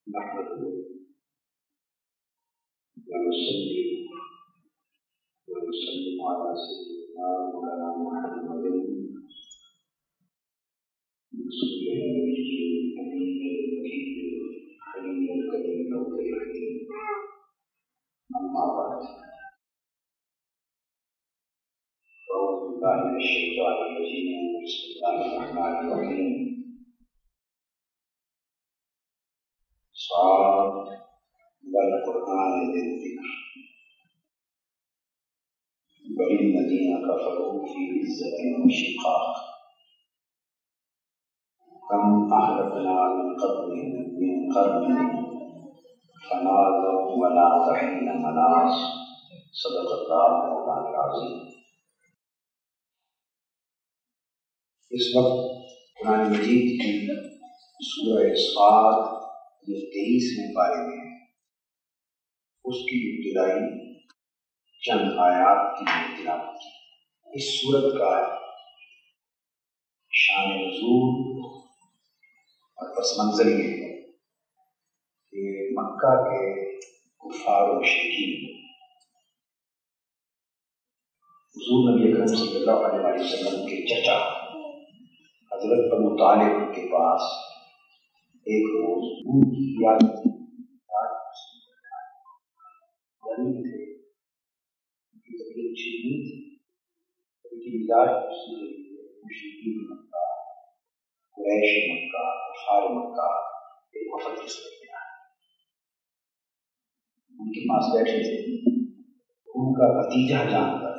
نحمده ونصلي ونسلم على سيدنا مولانا محمد رسول النبي الأمين المكين الحليم الكريم الرحيم. أما بعد، أعوذ بالله من الشيطان الرجيم. بسم الله الرحمن الرحيم. صاد والقرآن ذي الذكر بل الذين كفروا في عزة وشقاق كم أهلكنا من قبلهم من قرن فنادوا ونادى حين مناص. صدق الله مولانا العظيم. اس وقت قرآن مجید کی سورہ صاد جو 23ویں پارے میں ہے، اس کی ابتدائی چند آیات کی تلاوت کی. اس سورت کا شان نزول اور پس منظر یہ ہے کہ مکہ کے کفار و مشرکین حضور نبی اکرم صلی اللہ علیہ وسلم کے چچا حضرت بنو طالب کے پاس ایک روز ان کی یاد غریب تھے، ان کی طبیعت ٹھیک نہیں تھی، ان کی مزاج اسی لیے مشرکین مکہ، قریش مکہ، کفار مکہ ایک وفد کے ساتھ میں آئے. ان کے پاس بیٹھے تھے. ان کا بھتیجا جان کر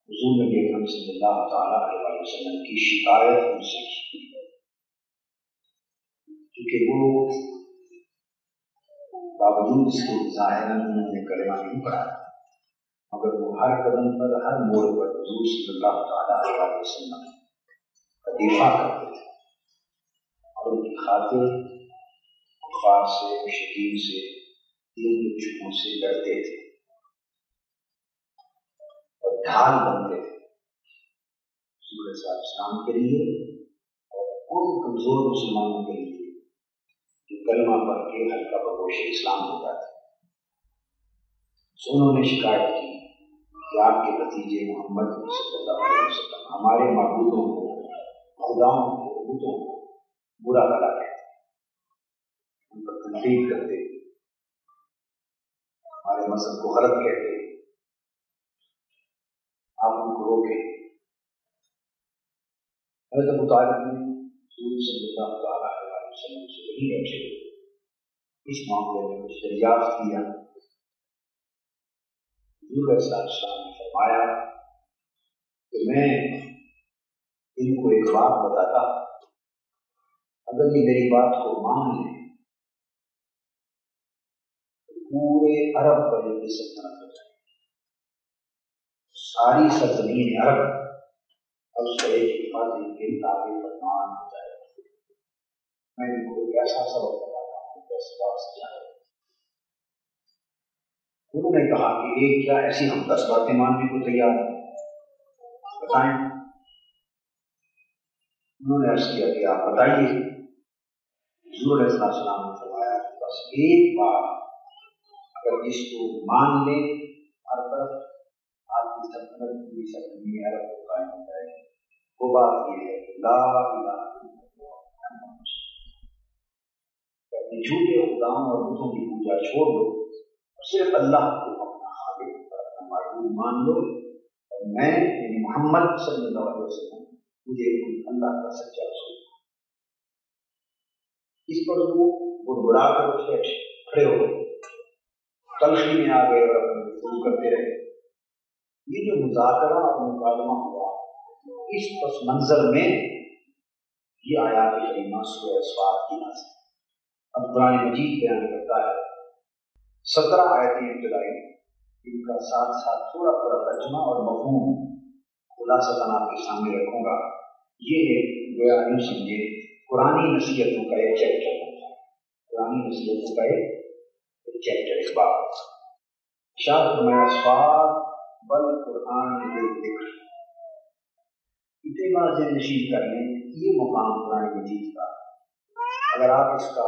حضور نبی اکرم صلی اللہ تعالیٰ علیہ وسلم کی شکایت ان سے کی، کیونکہ وہ باوجود اس کے ظاہراً انہوں نے کلمہ نہیں پڑھا، مگر وہ ہر قدم پر، ہر موڑ پر حضور صلی اللہ تعالیٰ علیہ وسلم کا دفاع کرتے تھے اور ان کی خاطر کفار سے، مشرکین سے، دین کے دشمنوں سے لڑتے تھے اور ڈھال بنتے تھے حضور صلی اللہ علیہ وسلم کے لیے اور ان کمزور مسلمانوں کے لیے جو کلمہ پڑھ کے ہلکا بگوش اسلام ہو جاتے. انہوں نے شکایت کی کہ آپ کے بھتیجے محمد صلی اللہ علیہ وسلم ہمارے معبودوں کو، خداؤں کو، بتوں کو برا بھلا کہتے، ان پر تنقید کرتے، ہمارے مذہب کو غلط کہتے. آپ ان کو روکیں. حضرت ابو طالب نے حضور صلی اللہ تعالیٰ علیہ وسلم سے وہی بیٹھے اس معاملے میں کچھ دریافت کیا. حضور صلی اللہ علیہ وسلم نے فرمایا کہ میں ان کو ایک بات بتاتا، اگر یہ میری بات کو مان لیں تو پورے عرب پر یہ سلطنت ہو جائے. ساری سرزمین عرب اور اس کا ایک فرد ان کے تابع فرمان ہو جائے. میں ان کو ایک ایسا سبق بتاتا ہوں، ایسا بات سمجھایا. انہوں نے کہا کہ ایک کیا ایسی ہم 10 باتیں ماننے کو تیار ہیں، بتائیں. انہوں نے عرض کیا کہ آپ بتائیے. حضور علیہ السلام نے فرمایا کہ بس ایک بات اگر جس کو مان لیں ہر طرف آپ کی سلطنت پوری سرزمین عرب کو قائم ہو جائے گی. وہ بات یہ ہے کہ لا الہ الا اللہ، اپنے جھوٹے خداؤں اور بتوں کی پوجا چھوڑ دو اور صرف اللہ کو اپنا خالق اور اپنا معبود مان لو، اور میں یعنی محمد صلی اللہ علیہ وسلم مجھے اللہ کا سچا رسول. اس پر وہ بڑبڑا کر اٹھے، کھڑے ہو گئے، تلخی میں آ گئے اور اپنے گفتگو کرتے رہے. یہ جو مذاکرہ اور مکالمہ ہوا، اس پس منظر میں یہ آیات کریمہ سورہ صاد کی نازل. اب قرآن مجید بیان کرتا ہے 17 آیتیں ابتدائی، ان کا ساتھ ساتھ تھوڑا تھوڑا ترجمہ اور مفہوم خلاصتاً آپ کے سامنے رکھوں گا. یہ ایک گویا یوں سمجھے قرآنی نصیحتوں کا ایک چیپٹر ہوتا ہے، قرآنی نصیحتوں کا ایک چیپٹر، ایک باب. ارشاد فرمایا صاد بل قرآن ذی الذکر. اتنا ذہن نشین کر لیں یہ مقام قرآن مجید کا، اگر آپ اس کا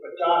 50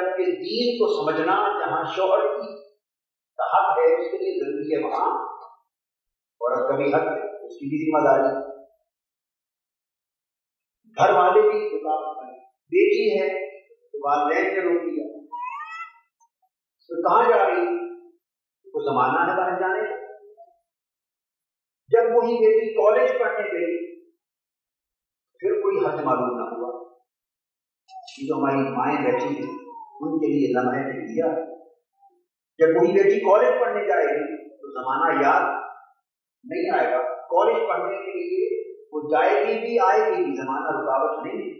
جبکہ دین کو سمجھنا جہاں شوہر کی حق ہے اس کے لیے ضروری ہے وہاں عورت کا بھی حق ہے، اس کی بھی ذمہ داری، گھر والے بھی رکاوٹ کریں، بیٹی ہے تو والدین نے روک دیا تو کہاں جا رہی؟ وہ زمانہ ہے باہر جانے کا۔ جب وہی بیٹی کالج پڑھنے گئی پھر کوئی حد معلوم نہ ہوا، یہ جو ہماری مائیں بیٹھی ہیں ان کے لیے لمحے نے دیا۔ جب وہی بیٹی کالج پڑھنے جائے گی تو زمانہ یاد نہیں آئے گا، کالج پڑھنے کے لیے وہ جائے گی بھی آئے گی بھی، زمانہ رکاوٹ نہیں ہے۔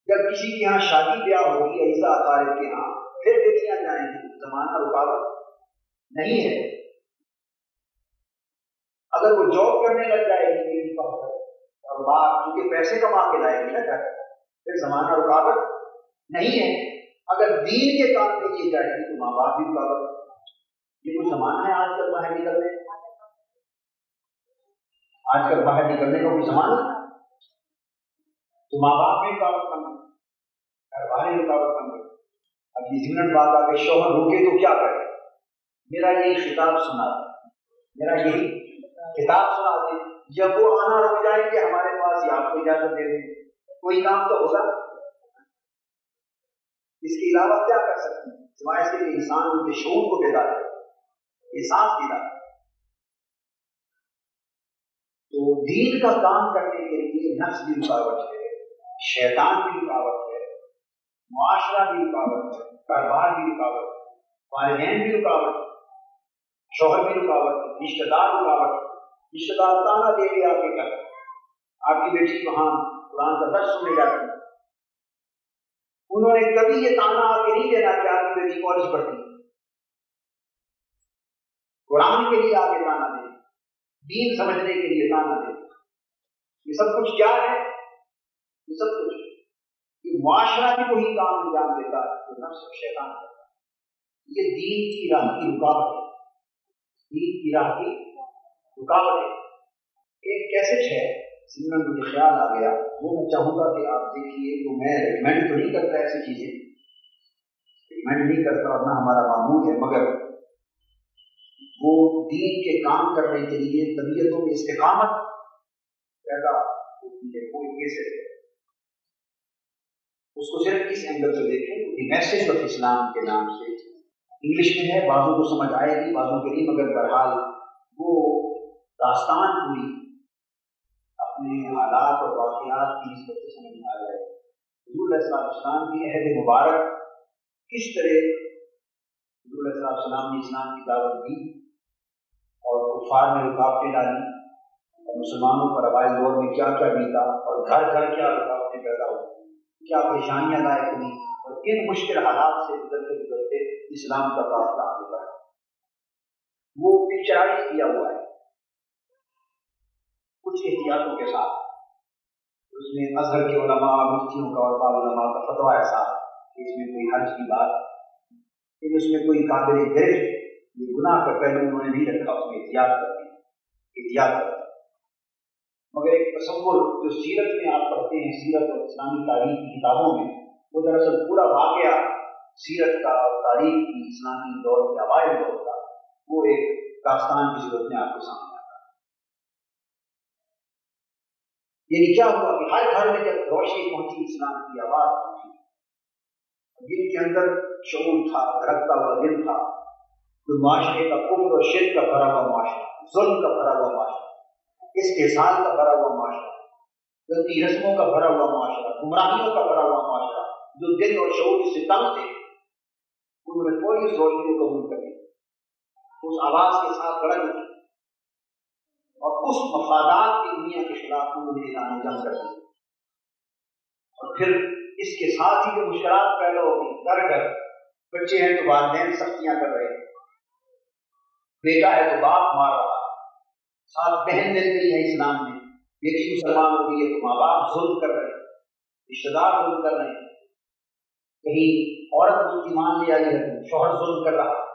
جب کسی کے یہاں شادی بیاہ ہوگی عیسیٰ اقارب کے یہاں پھر بیٹیاں جائیں گی، زمانہ رکاوٹ نہیں ہے۔ اگر وہ جاب کرنے لگ جائے گی بیٹی پڑھ کر اور باپ چونکہ پیسے کما کے لائے گی نا گھر، پھر زمانہ رکاوٹ نہیں ہے۔ اگر دین کے کام پہ کی جائے گی تو ماں باپ بھی رکاوٹ۔ یہ کوئی زمانہ ہے آج کل باہر نکلنے، آج کل باہر نکلنے کا کوئی زمانہ تو ماں باپ بھی رکاوٹ بن گئے، گھر والے رکاوٹ بن گئے۔ اب یہ ضمن بات آ کے شوہر روکے تو کیا کرے؟ میرا یہی خطاب سنا دیں، میرا یہی کتاب سنا دیں، جب وہ آنا رک جائیں گے ہمارے پاس یا آپ کو اجازت دے دیں، کوئی کام تو ہوگا۔ اس کے علاوہ کیا کر سکتے ہیں سوائے اس کے کہ انسان ان کے شعور کو بیدار کرے، احساس دیتا ہے۔ تو دین کا کام کرنے کے لیے نفس بھی رکاوٹ ہے، شیطان بھی رکاوٹ ہے، معاشرہ بھی رکاوٹ ہے، کاروبار بھی رکاوٹ ہے، والدین بھی رکاوٹ ہے، شوہر بھی رکاوٹ ہے، رشتہ دار رکاوٹ ہے۔ رشتہ دار تانا دے کے آپ کے گھر، آپ کی بیٹی وہاں قرآن کا درس سننے جاتی ہے، انہوں نے کبھی یہ تانا آ کے نہیں دینا کہ آپ کی بیٹی کالج پڑھتی ہے، قرآن کے لیے آگے تانا دے، دین سمجھنے کے لیے تانا دے۔ یہ سب کچھ کیا ہے؟ یہ سب کچھ یہ معاشرہ بھی وہی کام انجام دیتا ہے جو نفس و شیطان کرتا ہے۔ یہ دین کی راہ کی رکاوٹ ہے، دین کی راہ کی رکاوٹ ہے۔ ایک کیسٹ ہے سمن مجھے خیال آ گیا، وہ میں چاہوں گا کہ آپ دیکھیے، تو میں ریکمینڈ تو نہیں کرتا ایسی چیزیں، ریکمینڈ نہیں کرتا اور نہ ہمارا معمول ہے، مگر وہ دین کے کام کرنے کے لیے طبیعتوں میں استقامت پیدا ہوتی ہے۔ کوئی کیسٹ ہے، اس کو صرف اس اینگل سے دیکھیں، دی میسج آف اسلام کے نام سے، انگلش میں ہے، بعضوں کو سمجھ آئے گی بعضوں کے نہیں، مگر بہرحال وہ داستان پوری اپنے حالات اور واقعات کی نسبت سے سمجھ میں آ جائے۔ حضور علیہ السلام کی عہد مبارک کس طرح حضور علیہ السلام نے اسلام کی دعوت دی اور کفار میں رکاوٹیں ڈالی اور مسلمانوں پر اوائل دور میں کیا کیا بیتا اور گھر گھر کیا رکاوٹیں پیدا ہوئی، کیا پریشانیاں لائق ہوئی اور کن مشکل حالات سے گزرتے گزرتے اسلام کا قافلہ آگے بڑھا، وہ پکچرائز کیا ہوا ہے کچھ احتیاطوں کے ساتھ۔ اس میں ازہر کے علماء، مفتیوں کا اور بعض علماء کا فتویٰ ایسا کہ اس میں کوئی حرج کی بات، کہ اس میں کوئی قابل گرفت یہ گناہ کا پہلو انہوں نے نہیں رکھا، اس میں احتیاط کرتی۔ مگر ایک تصور جو سیرت میں آپ پڑھتے ہیں، سیرت اور اسلامی تاریخ کی کتابوں میں، وہ دراصل پورا واقعہ سیرت کا اور تاریخ کی اسلامی دور کے اوائل دور کا وہ ایک داستان کی صورت میں آپ کے سامنے آتا ہے۔ یعنی کیا ہوا کہ ہر گھر میں جب روشنی پہنچی، اسلام کی آواز پہنچی، جن کے اندر شعور تھا، دھڑکتا ہوا دل تھا، جو معاشرے کا کفر اور شرک کا بھرا ہوا معاشرہ، ظلم کا بھرا ہوا معاشرہ، استحصال کا بھرا ہوا معاشرہ، غلطی رسموں کا بھرا ہوا معاشرہ، گمراہیوں کا بھرا ہوا معاشرہ، جو دل اور شعور سے تنگ تھے، انہوں نے تھوڑی اس روشنی کو قبول کر لیا، اس آواز کے ساتھ بڑھ اٹھی اور اس مفادات کی دنیا کے خلاف انہوں نے اعلان جنگ کر دیا۔ اور پھر اس کے ساتھ ہی جو مشکلات پیدا ہوگی، گھر گھر بچے ہیں تو والدین سختیاں کر رہے ہیں، بیٹا ہے تو باپ مار رہا، ساتھ بہن مل گئی ہے اسلام میں، بیٹی مسلمان ہو گئی ہے تو ماں باپ ظلم کر رہے ہیں، رشتہ دار ظلم کر رہے ہیں، کہیں عورت اس کی مان لے آئی ہے شوہر ظلم کر رہا۔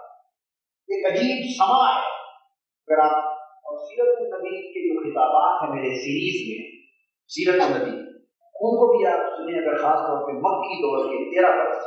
ایک عجیب سما ہے۔ اگر آپ اور سیرت النبی کے جو خطابات ہیں میرے سیریز میں، سیرت النبی، ان کو بھی آپ سنیں، اگر خاص طور پہ مکی دور کے 13 برس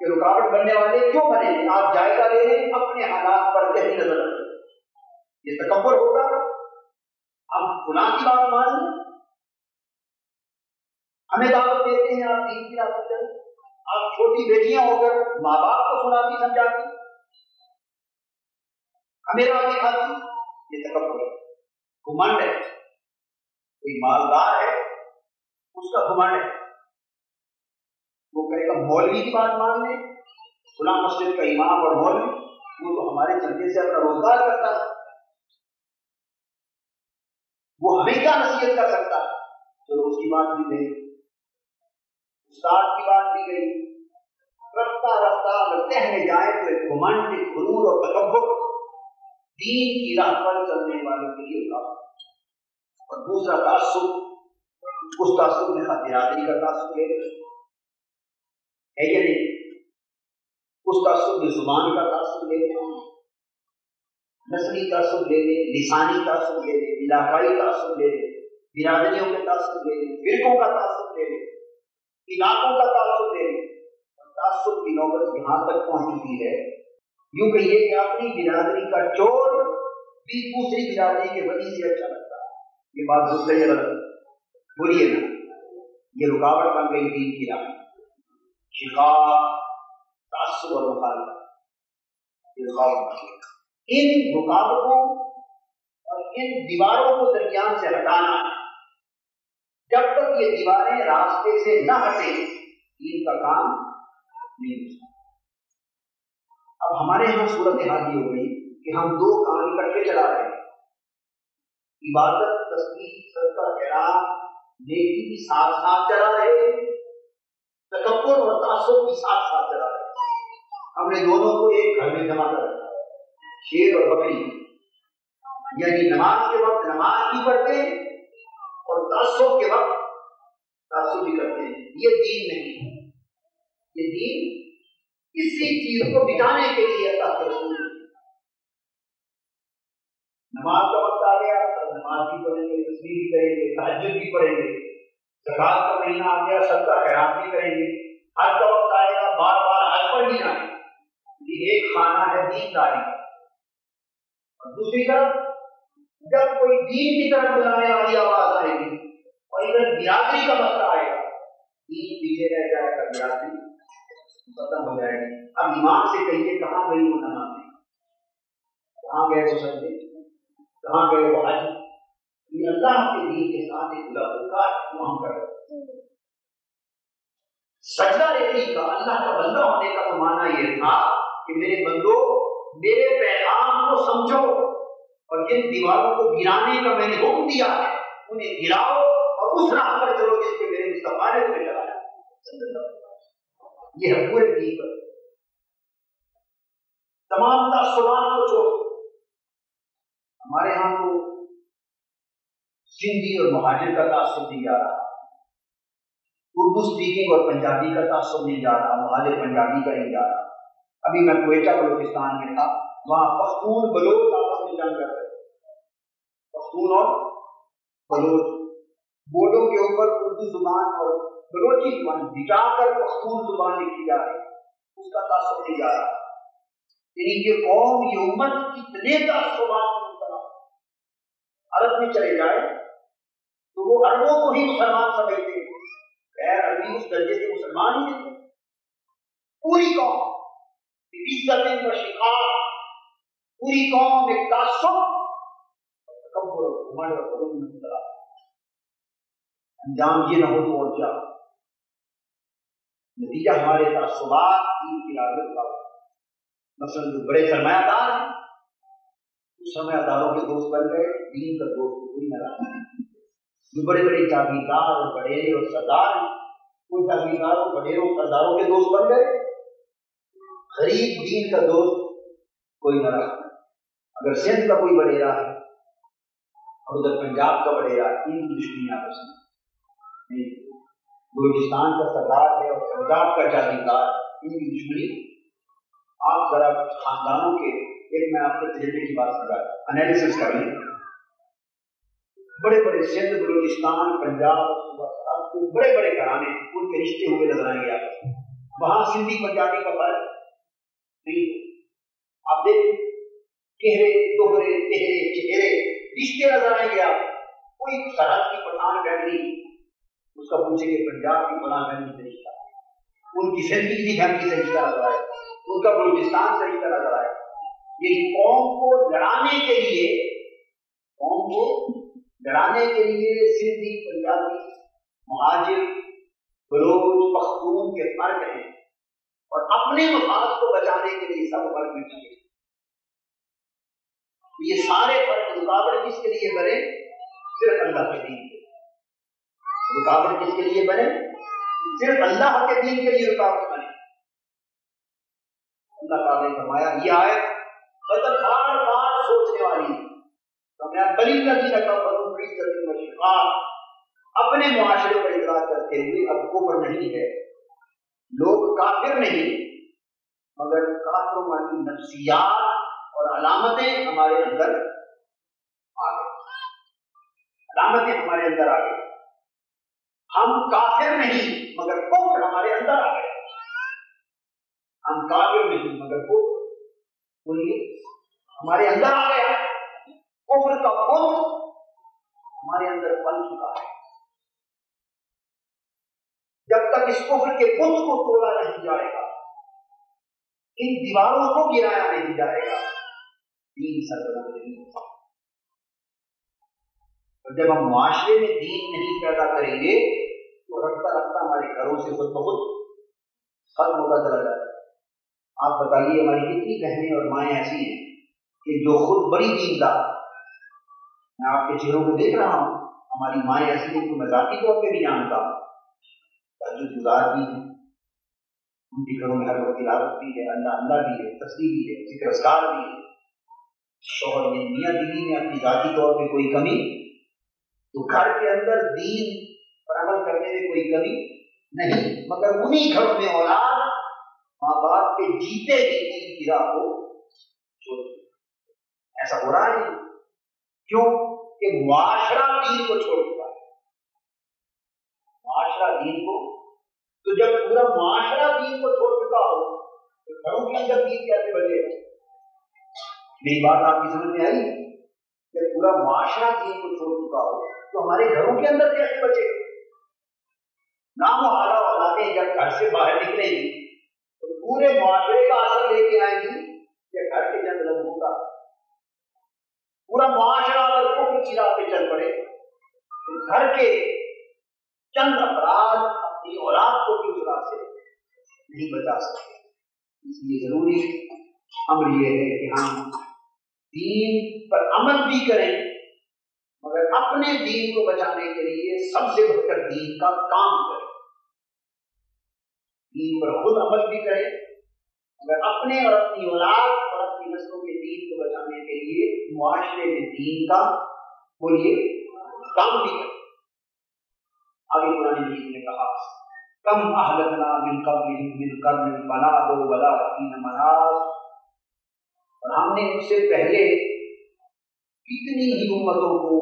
کہ رکاوٹ بننے والے کیوں بنے؟ آپ جائزہ لے لیں اپنے حالات پر گہری نظر رکھیں. یہ تکبر ہوگا. ہم فلاں کی بات مان لیں, ہمیں دعوت دیتے ہیں آپ دین کی راہ پر چلیں, آپ چھوٹی بیٹیاں ہو کر ماں باپ کو سناتی سمجھاتی, ہمیں راہ دکھاتی, یہ تکبر ہے, گھمنڈ ہے. کوئی مالدار ہے اس کا گھمنڈ ہے, وہ کہے گا مولوی کی بات مان لیں, فلاں مسجد کا امام اور مولوی وہ تو ہمارے چندے سے اپنا روزگار کرتا ہے, وہ ہمیں کیا نصیحت کر سکتا ہے. تو اس کی بات بھی گئی, استاد کی بات بھی گئی. رفتہ رفتہ لگتے ہیں جائے تو ایک گھمنڈ, غرور اور تکبر دین کی راہ پر چلنے والوں کے لیے ہوگا. اور دوسرا تعصب, اس تعصب میں برادری کا تعصب لے لیں ہے یا نہیں, اس تعصب میں زبان کا تعصب لے لیں, نسلی تعصب لے لیں, لسانی تعصب لے لیں, علاقائی تعصب لے لیں, برادریوں کے تعصب لے لیں, فرقوں کا تعصب لے لیں, علاقوں کا تعصب لے لیں. تعصب کی نوبت یہاں تک پہنچ چکی ہے یوں کہیے کہ اپنی برادری کا چور بھی دوسری برادری کے ولی سے اچھا لگتا ہے. یہ بات دوسرے جگہ بولیے نا, یہ رکاوٹ بن گئی دین کی راہ. شقاق, تعصب اور مخالفت, یہ رکاوٹ بن گئی. ان رکاوٹوں اور ان دیواروں کو درمیان سے ہٹانا ہے. جب تک یہ دیواریں راستے سے نہ ہٹیں دین کا کام نہیں ہو سکتا. اب ہمارے یہاں صورتحال یہ ہو گئی کہ ہم دو کام اکٹھے چلا رہے ہیں, عبادت, تسبیح, صدقہ, خیرات, نیکی بھی ساتھ ساتھ چلا رہے ہیں, تکبر اور تعصب بھی ساتھ ساتھ چلا رہے ہیں. ہم نے دونوں کو ایک گھر میں جمع کر رکھا ہے, شیر اور بکری. یعنی نماز کے وقت نماز بھی پڑھتے ہیں اور تعصب کے وقت تعصب بھی کرتے ہیں. یہ دین نہیں ہے. یہ دین اسی چیز کو مٹانے کے لیے اللہ کے رسول نے, نماز کا وقت آ گیا تو نماز بھی پڑھیں گے, تسبیح بھی کریں گے, تہجد بھی پڑھیں گے, زکات کا مہینہ آ گیا صدقہ خیرات بھی کریں گے, حج کا وقت آئے گا بار بار حج پر ہی جائیں. یہ ایک خانہ ہے دینداری. اور دوسری طرف جب کوئی دین کی طرف بلانے والی آواز آئے گی اور ادھر برادری کا مسئلہ آئے گا, دین پیچھے رہ جائے گا, برادری ختم ہو جائے گی. اب ایمان سے کہیے کہاں گئی وہ نماز, کہاں گئے وہ سجدے, کہاں گئے وہ حج. یہ اللہ کے دین کے ساتھ ایک ملاقات جو ہم کر رہے ہیں. سجدہ ریزی کا, اللہ کا بندہ ہونے کا تو معنی یہ تھا کہ میرے بندو میرے پیغام کو سمجھو اور جن دیواروں کو گرانے کا میں نے حکم دیا ہے انہیں گراؤ اور اس راہ پر چلو جس پہ میرے مصطفیٰ نے تمہیں چلایا. یہ ہے پورے دین پر. تمام تعصبات کو چھوڑ. ہمارے ہاں تو سندھی اور مہاجر کا تعصب نہیں جا رہا, اردو اسپیکنگ اور پنجابی کا تعصب نہیں جا رہا, مہاجر پنجابی کا نہیں جا رہا. ابھی میں کوئٹہ بلوچستان میں تھا, وہاں پختون بلوچ آپس میں جنگ کر رہے. پختون اور بلوچ بورڈوں کے اوپر اردو زبان اور بلوچی زبان بٹا کر پختون زبان لکھی جا رہی, اس کا تعصب نہیں جا رہا. یعنی یہ قوم, یہ امت کتنے تعصبات میں مبتلا. عرب میں چلے جائے تو وہ عربوں کو ہی مسلمان سمجھتے ہیں, غیر عربی اس درجے کے مسلمان ہی نہیں. پوری قوم عزت و شقاق, پوری قوم ایک تعصب اور تکبر اور گھمنڈ اور غرور میں مبتلا. انجام یہ نہ ہو تو اور کیا, نتیجہ ہمارے تعصبات دین کی راغب کا. مثلا جو بڑے سرمایہ دار ہیں اس سرمایہ داروں کے دوست بن گئے, دین کا دوست کوئی نہ رہا. جو بڑے بڑے جاگیردار اور بڑیرے اور سردار ہیں وہ جاگیرداروں بڑیروں سرداروں کے دوست بن گئے, غریب دین کا دوست کوئی نہ رہا. اگر سندھ کا کوئی بڑیرا ہے اور ادھر پنجاب کا بڑیرا ہے, ان کی دشمنی آپس میں نہیں. بلوچستان کا سردار ہے اور پنجاب کا جاگیردار, ان کی دشمنی. آپ ذرا خاندانوں کے ایک میں آپ کے تجربے کی بات کر رہا ہوں, انالیسس کر لیں. بڑے بڑے سندھ, بلوچستان, پنجاب, بڑے بڑے گھرانے, ان کے رشتے ہوئے نظر آئیں گے آپ. وہاں سندھی پنجابی کا فرق نہیں. آپ دیکھیں چہرے دوہرے چہرے چہرے رشتے نظر آئیں گے. آپ کوئی سرحد کی پٹھان فیملی اس کا پوچھیں گے پنجاب کی فلاں فیملی سے رشتہ, ان کی سندھی کی فیملی سے رشتہ نظر آئے, ان کا بلوچستان سے رشتہ نظر آئے. یہ قوم کو لڑانے کے لیے, قوم کو لڑانے کے لیے سندھی پنجابی مہاجر بلوچ پختون کے فرق ہیں, اور اپنے مفاد کو بچانے کے لیے سب فرق میں چلے. یہ سارے فرق رکاوٹ کس کے لیے بنے؟ صرف اللہ کے دین کے. رکاوٹ کس کے لیے بنے؟ صرف اللہ کے دین کے لیے رکاوٹ بنے. اللہ تعالیٰ نے فرمایا یہ آیت مطلب بار بار سوچنے والی ہے. بلی لگی رکھا اپنے معاشرے پر اطلاع کرتے ہوئے اب کفر نہیں ہے, لوگ کافر نہیں, مگر کافروں والی نفسیات اور علامتیں ہمارے اندر آ گئی. علامتیں ہمارے اندر آ گئی. ہم کافر نہیں مگر کفر ہمارے اندر آ گئے. ہم کافر نہیں مگر کفر بولیے ہمارے اندر آ گیا. کفر کا کفر ہمارے اندر پل چکا ہے. جب تک اس کفر کے بت کو توڑا نہیں جائے گا, ان دیواروں کو گرایا نہیں جائے گا, دین سربلند نہیں ہوگا. اور جب ہم معاشرے میں دین نہیں پیدا کریں گے تو رفتہ رفتہ ہمارے گھروں سے خود بخود ختم ہوتا چلا جائے گا. آپ بتائیے ہماری کتنی بہنیں اور مائیں ایسی ہیں کہ جو خود بڑی دیندار, میں آپ کے چہروں کو دیکھ رہا ہوں, ہماری مائیں ایسی ہیں کہ میں ذاتی طور پہ بھی جانتا ہوں, تہجد گزار بھی ہیں, ان کے گھروں میں ہر وقت تلاوت بھی ہے, اللہ اللہ بھی ہے, تسبیح بھی ہے, ذکر اذکار بھی ہے. شوہر نے میاں بیوی میں اپنی ذاتی طور پہ کوئی کمی, تو گھر کے اندر دین پر عمل کرنے میں کوئی کمی نہیں, مگر انہی گھروں میں اولاد ماں باپ کے جیتے ہی دین کی راہ کو چھوڑ دیں. ایسا ہو رہا ہے کیوں کہ معاشرہ دین کو چھوڑ چکا ہے. معاشرہ دین کو, تو جب پورا معاشرہ دین کو چھوڑ چکا ہو تو گھروں کے اندر دین کیسے بچے گا؟ میری بات آپ کی سمجھ میں آئی؟ جب پورا معاشرہ دین کو چھوڑ چکا ہو تو ہمارے گھروں کے اندر کیسے بچے گا؟ نام و حالہ اولادیں جب گھر سے باہر نکلیں گی تو پورے معاشرے کا اثر لے کے آئیں گی کہ گھر کے چند لوگوں کا. پورا معاشرہ اگر کفر کی راہ پہ چل پڑے تو گھر کے چند افراد اپنی اولاد کو بھی اس راہ سے نہیں بچا سکتے. اس لیے ضروری امر یہ ہے کہ ہم دین پر عمل بھی کریں, مگر اپنے دین کو بچانے کے لیے سب سے بڑھ کر دین کا کام کریں. دین پر خود عمل بھی کریں, مگر اپنے اور اپنی اولاد اور اپنی نسلوں کے دین کو بچانے کے لیے معاشرے میں دین کا بولیے کام بھی کریں. آگے قرآن مجید نے کہا کم اہلکنا من قبلہم من قرن فنادوا ولا حین مناص, اور ہم نے ان سے پہلے کتنی ہی امتوں کو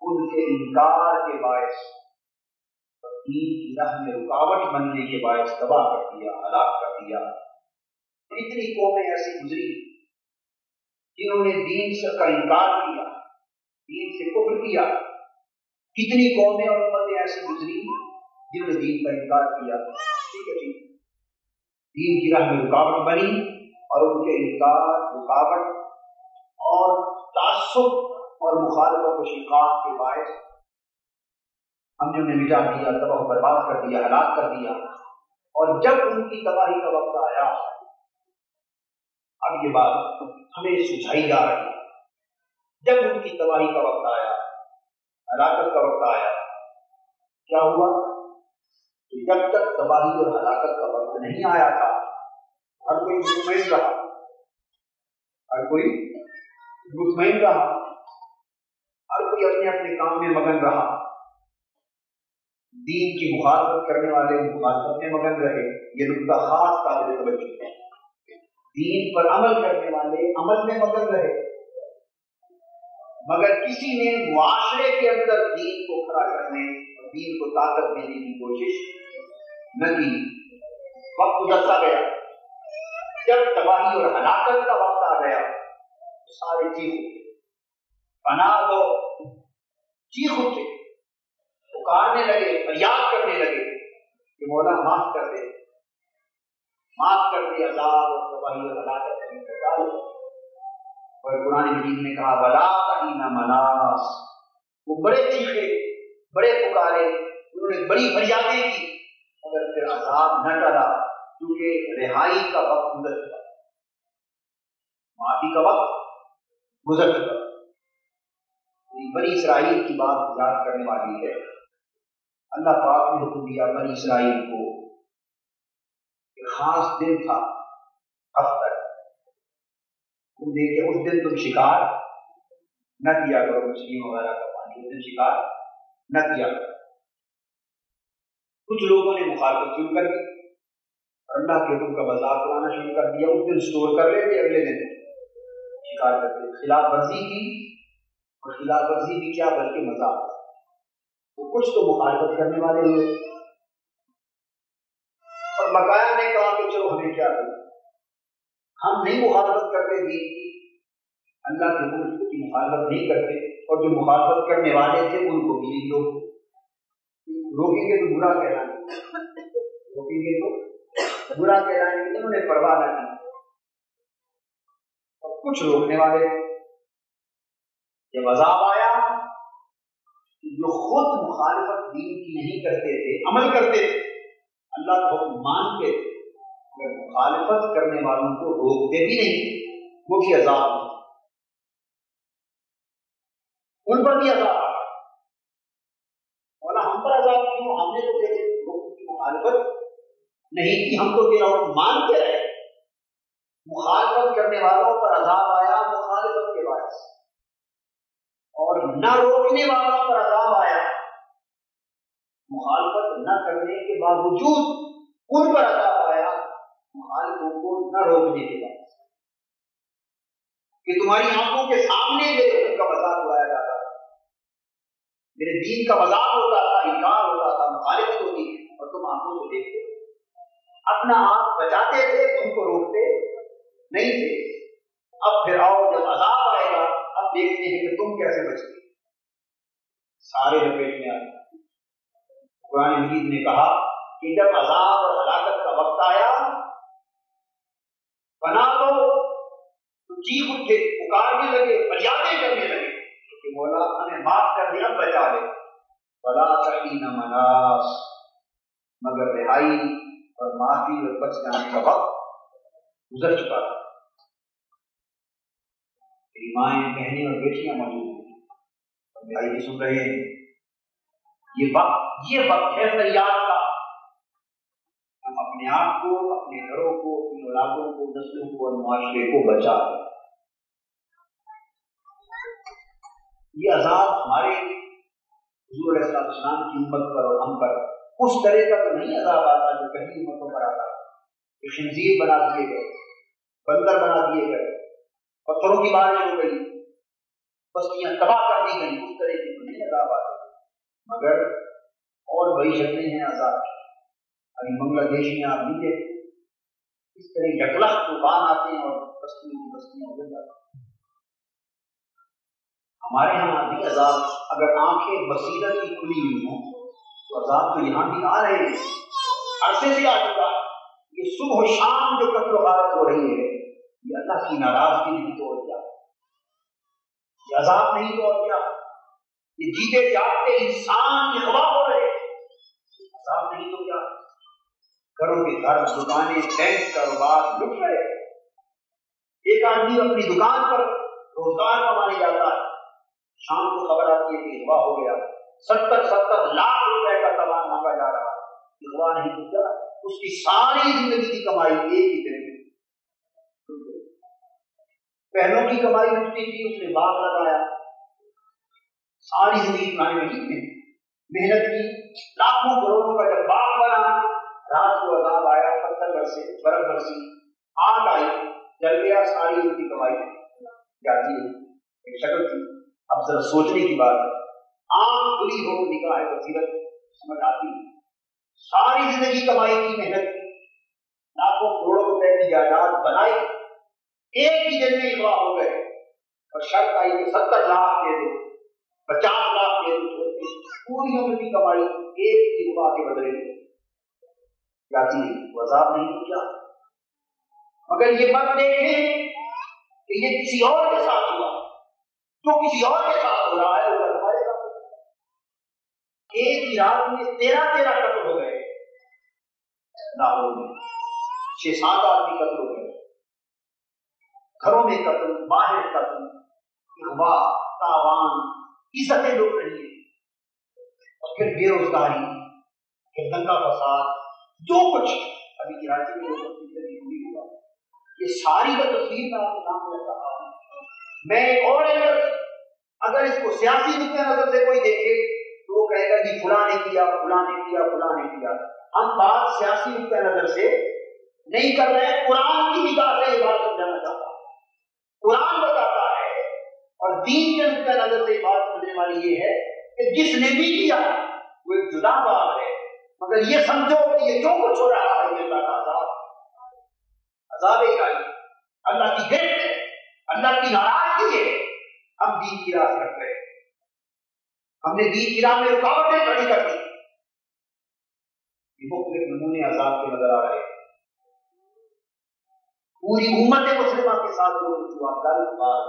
ان کے انکار کے باعث اور دین کی راہ میں رکاوٹ بننے کے باعث تباہ کر دیا, ہلاک کر دیا. اتنی قومیں ایسی گزری جنہوں نے دین سے کا انکار کیا, دین سے کفر کیا. کتنی قومیں اور امتیں ایسی گزری جنہوں نے دین کا انکار کیا. ٹھیک ہے, ٹھیک, دین کی راہ میں رکاوٹ بنی اور ان کے انکار, رکاوٹ اور تعصب اور مخالفت و شقاق کے باعث ہم نے انہیں مٹا دیا, تباہ و برباد کر دیا, ہلاک کر دیا. اور جب ان کی تباہی کا وقت آیا, اب یہ بات ہمیں سمجھائی جا رہی ہے, جب ان کی تباہی کا وقت آیا, ہلاکت کا وقت آیا, کیا ہوا کہ جب تک تباہی اور ہلاکت کا وقت نہیں آیا تھا ہر کوئی مطمئن رہا, ہر کوئی مطمئن رہا, ہر کوئی اپنے اپنے کام میں مگن رہا. دین کی مخالفت کرنے والے مخالفت میں مگن رہے, یہ نقطہ خاص قابل توجہ ہے. دین پر عمل کرنے والے عمل میں مگن رہے, مگر کسی نے معاشرے کے اندر دین کو کھڑا کرنے اور دین کو طاقت دینے کی کوشش نہ کی. وقت گزرتا گیا، جب تباہی اور ہلاکت کا وقت آ گیا تو سارے چیخ اٹھے، فنا دو چیخ اٹھے، پکارنے لگے، فریاد کرنے لگے کہ مولا معاف کر دے، معاف کر دے، عذاب اور تباہی اور ہلاکت سے بچا لے۔ اور قرآن مجید نے کہا ولا حین مناص، وہ بڑے چیخے، بڑے پکارے، انہوں نے بڑی فریادیں کی، مگر پھر عذاب نہ ٹلا، کیونکہ رہائی کا وقت گزر چکا، معافی کا وقت گزر چکا۔ بنی اسرائیل کی بات یاد کرنے والی ہے۔ اللہ پاک نے حکم دیا بنی اسرائیل کو، ایک خاص دن تھا ہفتہ، تم دیکھے اس دن تم شکار نہ کیا کرو، مچھلیوں وغیرہ کا پانی، اس دن شکار نہ کیا کرو۔ کچھ لوگوں نے مخالفت شروع کر دی اور اللہ کے حکم کا مذاق اڑانا شروع کر دیا، اس دن اسٹور کر لیتے، اگلے دن شکار کرتے، خلاف ورزی کی، اور خلاف ورزی بھی کیا بلکہ مذاق۔ تو کچھ تو مخالفت کرنے والے ہوئے، اور بقایا نے کہا کہ چلو ہمیں کیا کریں، ہم نہیں مخالفت کرتے دین کی، اللہ کے حکم کی مخالفت نہیں کرتے، اور جو مخالفت کرنے والے تھے ان کو بھی نہیں روکیں گے تو برا کہلائیں گے، روکیں گے تو برا کہلائیں گے، انہوں نے پرواہ نہ کی۔ اور کچھ روکنے والے جب عذاب آیا، جو خود مخالفت دین کی نہیں کرتے تھے، عمل کرتے تھے، اللہ کو مانتے تھے، مگر مخالفت کرنے والوں کو روکتے بھی نہیں، وہ بھی عذاب ہے، ان پر بھی عذاب آ گیا۔ مولا ہم پر عذاب کیوں؟ ہم نے تو تیرے حکم کی مخالفت نہیں کی، ہم تو تیرا حکم مانتے رہے۔ مخالفت کرنے والوں پر عذاب آیا مخالفت کے باعث، اور نہ روکنے والوں پر عذاب آیا مخالفت نہ کرنے کے باوجود، ان پر عذاب آیا مخالفوں کو نہ روکنے کے باعث، کہ تمہاری آنکھوں کے سامنے میرے حکم کا مذاق اڑایا جاتا تھا، میرے دین کا مذاق ہوتا تھا، انکار ہوتا تھا، مخالفت ہوتی، اور تم آنکھوں سے دیکھتے، اپنا ہاتھ بچاتے تھے، تم کو روکتے نہیں تھے۔ اب پھر آؤ، جب عذاب آئے گا اب دیکھتے ہیں کہ تم کیسے بچتے۔ سارے لپیٹ میں آئے۔ قرآن مجید نے کہا کہ جب عذاب اور ہلاکت کا وقت آیا، بنا تو چیخ اٹھے، پکارنے لگے، فریادیں کرنے لگے کہ مولا ہمیں معاف کر دیا، بچا لے۔ ولا حین مناص، مگر رہائی اور معافی اور بچ جانے کا وقت گزر چکا تھا۔ میری مائیں، بہنیں اور بیٹیاں موجود ہیں، اور بھائی بھی سن رہے ہیں، یہ وقت ہے فریاد کا۔ ہم اپنے آپ کو، اپنے گھروں کو، اپنی اولادوں کو، نسلوں کو اور معاشرے کو بچا لیں۔ یہ عذاب ہمارے حضور علیہ السلام کی امت پر اور ہم پر اس طرح کا تو نہیں عذاب آتا جو پہلی امتوں پر آتا ہے، کہ خنزیر بنا دیے گئے، بندر بنا دیے گئے، پتھروں کی بارش ہو گئی، بستیاں تباہ کر دی گئی، اس طرح کی تو نہیں عذاب آتا، مگر اور بڑی شکلیں ہیں عذاب کی۔ ابھی بنگلہ دیش میں آپ دیکھیں اس طرح یکلخ طوفان آتے ہیں اور بستیوں کی بستیاں اجڑ جاتی ہیں۔ ہمارے یہاں بھی عذاب، اگر آنکھیں بصیرت کی کھلی ہوئی ہوں تو عذاب تو یہاں بھی آ رہے ہیں، عرصے سے آ چکا ہے۔ یہ صبح و شام جو قتل و غارت ہو رہی ہے، یہ اللہ کی ناراضگی نہیں تو اور کیا، یہ عذاب نہیں تو اور کیا، یہ جیتے جاگتے انسان اغوا ہو رہے، عذاب نہیں تو کیا۔ گھروں کے گھر، دکانیں، بینک، کاروبار لٹ رہے۔ ایک آدمی اپنی دکان پر روزگار کمانے جاتا ہے، شام کو خبر آتی ہے کہ اغوا ہو گیا، 70 لاکھ روپے کا تاوان مانگا جا رہا ہے، اغوا نہیں تو کیا، اس کی ساری زندگی کی کمائی ایک ہی دن میں، پہلوں کی کمائی لٹتی تھی، اس نے باغ لگایا، ساری زندگی پرانے میں محنت کی، لاکھوں کروڑوں کا جب باغ بنا، رات کو عذاب آیا، پتھر برسے، برف برسی، آگ آئی، جل گیا، ساری ان کی کمائی جاتی ہے۔ ایک شکل تھی۔ اب ذرا سوچنے کی بات ہے، آنکھ کھلی ہو، نگاہ بصیرت سمجھ آتی، ساری زندگی کمائی کی، محنت کی، جائیداد بنائی، ایک ہی دن میں اغوا ہو گئے، اور شرط آئی کہ 70 لاکھ دے دو، 50 لاکھ دے دو، پوری عمر کی کمائی ایک اغوا کے بدلے میں جاتی ہے، عذاب نہیں کیا۔ مگر یہ بات دیکھیں کہ یہ کسی اور کے ساتھ ہوا، جو کسی اور کے ساتھ ہو رہا ہے وہ ہمارے ساتھ ہو رہا ہے۔ ایک ہی رات میں 13 قتل ہو گئے لاہور میں، 6-7 آدمی قتل ہو گئے، گھروں میں قتل، باہر قتل، اغوا، تاوان، عزتیں لوٹ رہی ہیں، اور پھر بے روزگاری، پھر دنگا فساد، جو کچھ ابھی کراچی میں ہوئی ہوا، یہ ساری کا تصویر میں آپ کے سامنے رکھ رہا ہوں۔ میں ایک اور اگر اس کو سیاسی نقطۂ نظر سے کوئی دیکھے تو وہ کہے گا کہ فلاں نے کیا، فلاں نے کیا، فلاں نے کیا۔ ہم بات سیاسی نقطۂ نظر سے نہیں کر رہے، قرآن کی نگاہ سے یہ بات سمجھانا چاہتا ہوں۔ قرآن بتاتا ہے اور دین کے نقطۂ نظر سے یہ بات سمجھنے والی یہ ہے کہ جس نے بھی کیا وہ ایک جدا بات ہے، مگر یہ سمجھو کہ یہ جو کچھ ہو رہا ہے یہ اللہ کا عذاب الہی، اللہ کی گرفت ہے، اللہ کی ناراضگی ہے۔ ہم دین کی راہ رکھ رہے ہیں، ہم نے دین کی راہ میں رکاوٹیں کھڑی کر دی۔ یہ مختلف نمونے عذاب کے نظر آ رہے ہیں۔ پوری امت مسلمہ کے ساتھ جو کچھ ہوا، کل بار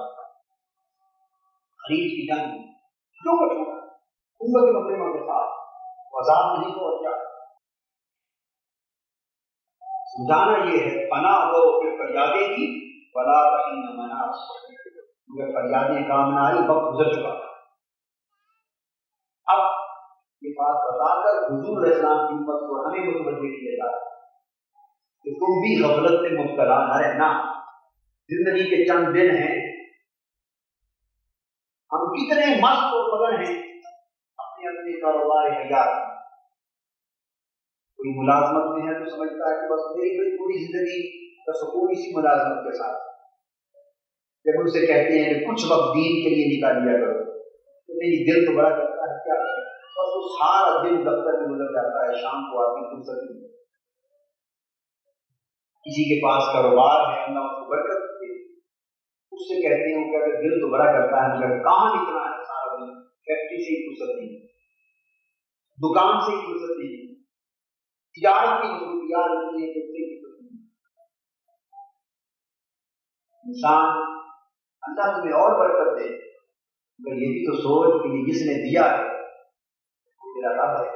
خلیج کی جنگ، جو کچھ ہوا امت مسلمہ کے ساتھ، عذاب نہیں تو اور کیا۔ سمجھانا یہ ہے، پناہ دو پھر فریادیں کی، فلا تحین مناس، مگر فریادیں کام نہ آئی، وقت گزر چکا تھا۔ اب یہ بات بتا کر حضور علیہ السلام کی امت کو ہمیں متوجہ کیا جاتا ہے کہ تم بھی غفلت میں مبتلا نہ رہنا۔ زندگی کے چند دن ہیں، ہم کتنے مست اور مگن ہیں اپنے اپنے کاروبار حیات میں۔ کوئی ملازمت میں ہے تو سمجھتا ہے کہ بس میری پوری زندگی کا سکون اسی ملازمت کے ساتھ۔ جب ان سے کہتے ہیں کہ کچھ وقت دین کے لیے نکال لیا کرو تو میری دل تو بڑا کرتا ہے، کیا کرے، بس وہ سارا دن دفتر میں گزر جاتا ہے، شام کو آدمی فرصت نہیں۔ کسی کے پاس کاروبار ہے، اللہ اس کو برکت دے، اس سے کہتے ہیں کہ اگر دل تو بڑا کرتا ہے مگر کہاں نکلنا ہے سارا دن، فیکٹری سے ہی فرصت نہیں، دکان سے ہی فرصت نہیں، تجارت کی مصروفیات اتنی ہے کہ اس سے ہی فرصت نہیں۔ انسان اللہ تمہیں اور برکت دے، مگر یہ بھی تو سوچ کہ یہ جس نے دیا ہے وہ تیرا رب ہے،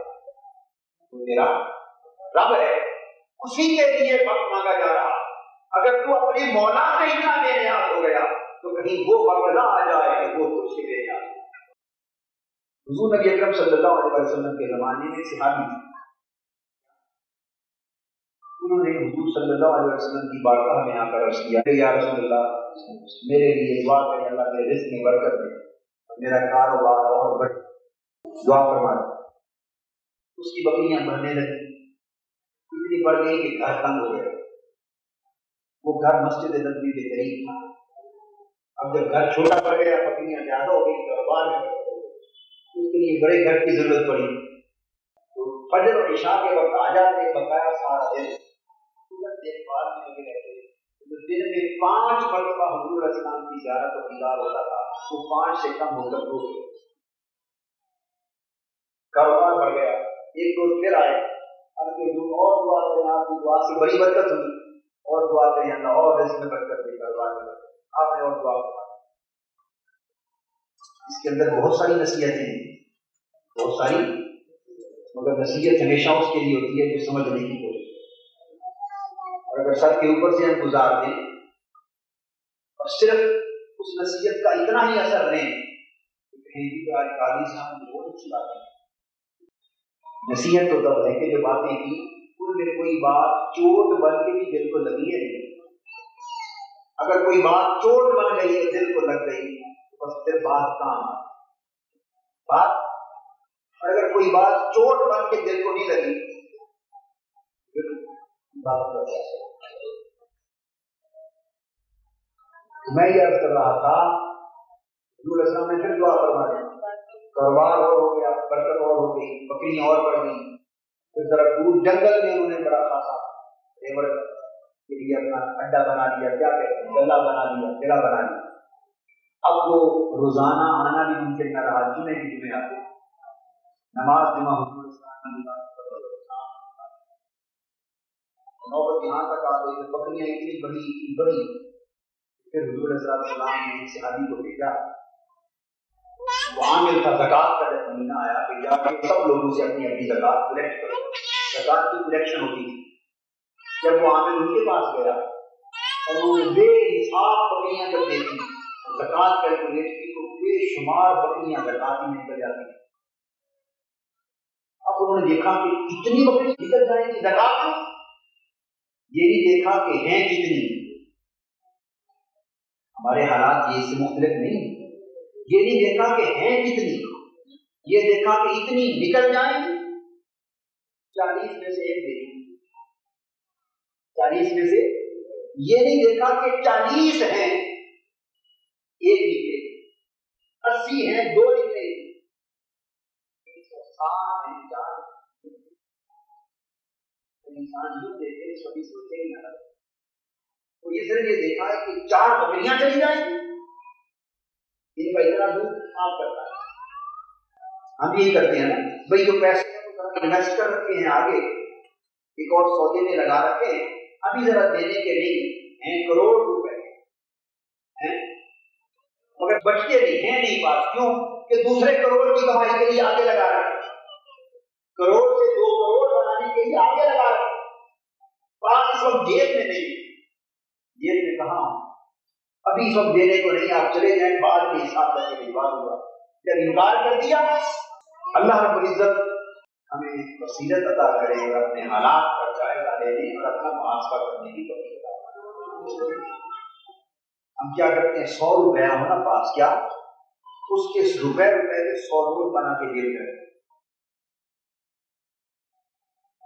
وہ تیرا رب ہے، اسی کے لیے وقت مانگا جا رہا۔ اگر تو اپنے مولا سے ہی نہ بے نیاز ہو گیا تو کہیں وہ وقت نہ آ جائے کہ وہ تجھ سے بے نیاز ہو۔ حضور نبی اکرم صلی اللہ علیہ وسلم کے زمانے میں صحابی تھے، انہوں نے حضور صلی اللہ علیہ وسلم کی بارگاہ میں آ کر عرض کیا کہ یا رسول اللہ، میرے لیے دعا کریں اللہ میرے رزق میں برکت دے اور میرا کاروبار اور بڑھ، دعا فرما دیں۔ اس کی بکریاں بڑھنے لگی، اتنی بڑھ گئی کہ گھر تنگ ہو گیا، وہ گھر مسجد نبوی کے قریب تھا۔ اب جب گھر چھوٹا پڑ گیا، بکریاں زیادہ ہو گئی، کاروبار میں اس کے لیے بڑے گھر کی ضرورت پڑی، تو فجر اور عشاء کے وقت آ جاتے، بقایا سارا دن دیکھ بھال میں لگے رہتے، تو دن میں 5 مرتبہ حضور علیہ السلام کی زیارت و دیدار ہوتا تھا، وہ 5 سے کم ہو کر 2 گئے۔ کاروبار بڑھ گیا، ایک روز پھر آئے، اب کہ اور دعا کریں، آپ کی دعا سے بڑی برکت ہوئی، اور دعا کریں اللہ اور رزق میں برکت دے، کاروبار میں برکت۔ آپ نے اور دعا کرا۔ اس کے اندر بہت ساری نصیحتیں ہیں، بہت ساری، مگر نصیحت ہمیشہ اس کے لیے ہوتی ہے جو سمجھنے کی کوشش، اور اگر سر کے اوپر سے ہم گزار دیں اور صرف اس نصیحت کا اتنا ہی اثر لیں کہ کہیں بھی آج قاضی صاحب نے بہت اچھی بات کی۔ نصیحت تو تب ہے کہ جو باتیں کی ان میں کوئی بات چوٹ بن کے بھی دل کو لگی ہے نہیں۔ اگر کوئی بات چوٹ بن گئی ہے، دل کو لگ گئی، تو بس پھر بات کام بات، اور اگر کوئی بات چوٹ بن کے دل کو نہیں لگی پھر بات کر جائے۔ میں یہ عرض کر رہا تھا، حضور السلام نے پھر دعا فرما دی، کاروبار اور ہو گیا، برکت اور ہو گئی، بکریاں اور بڑھ گئی۔ پھر ذرا دور جنگل میں انہوں نے بڑا خاصا کے لیے اپنا اڈا بنا لیا، کیا کہتے ہیں، گلا بنا لیا، گلا بنا لیا. اب وہ روزانہ آنا بھی ممکن نہ رہا، جمعے کی جمعے آتے نماز جمعہ حضور نوبت یہاں تک آ گئی کہ بکریاں اتنی بڑی اتنی بڑی. پھر حضور صلی اللہ علیہ وسلم نے ایک صحابی کو بھیجا، وہ عامل تھا زکوٰۃ کا. جب مہینہ آیا کہ جا کے سب لوگوں سے اپنی اپنی زکوٰۃ کلیکٹ کرو. زکوٰۃ کی کلیکشن ہوتی تھی. جب وہ عامل ان کے پاس گیا اور انہوں نے بے حساب بکریاں جب دیکھی، زکوٰۃ کیلکولیٹ کی تو بے شمار بکریاں زکوٰۃ میں نکل جاتی ہیں. اب انہوں نے دیکھا کہ اتنی بکری نکل جائیں گی زکوٰۃ میں، یہ نہیں دیکھا کہ ہیں کتنی. ہمارے حالات یہ اس سے مختلف نہیں. یہ نہیں دیکھا کہ ہیں کتنی، یہ دیکھا کہ اتنی نکل جائیں گی. 40 میں سے ایک دیکھی، 40 میں سے یہ نہیں دیکھا کہ 40 ہیں ایک نکلے، 80 ہیں 2 نکلے، 160 ہیں 4. انسان یوں دیکھے کبھی سوچے ہی نہ. تو یہ صرف یہ دیکھا ہے کہ 4 بکریاں چلی جائیں گی، ان کا اتنا دودھ آپ کرتا ہے. ہم یہی کرتے ہیں نا بھائی، جو پیسے انویسٹ کر رکھے ہیں آگے ایک اور سودے میں لگا رکھے ہیں، ابھی ذرا دینے کے نہیں ہیں کروڑ روپے ہیں، مگر بچتے نہیں ہیں نہیں بات. کیوں کہ دوسرے کروڑ کی کمائی کے لیے آگے لگا رکھے، کروڑ سے 2 کروڑ بنانے کے لیے آگے لگا رکھے. بات اس وقت جیب میں نہیں، جیب میں کہاں ابھی اس وقت دینے کو نہیں، آپ چلے جائیں بعد میں حساب کر کے انکار ہوا. جب انکار کر دیا اللہ رب العزت ہمیں بصیرت عطا کرے اور اپنے حالات کا جائزہ لینے اور اپنا محاسبہ کرنے کی توفیق عطا کرے. ہم کیا کرتے ہیں، 100 روپیہ ہونا پاس، کیا اس کے روپے کے 100 نوٹ بنا کے جیب میں.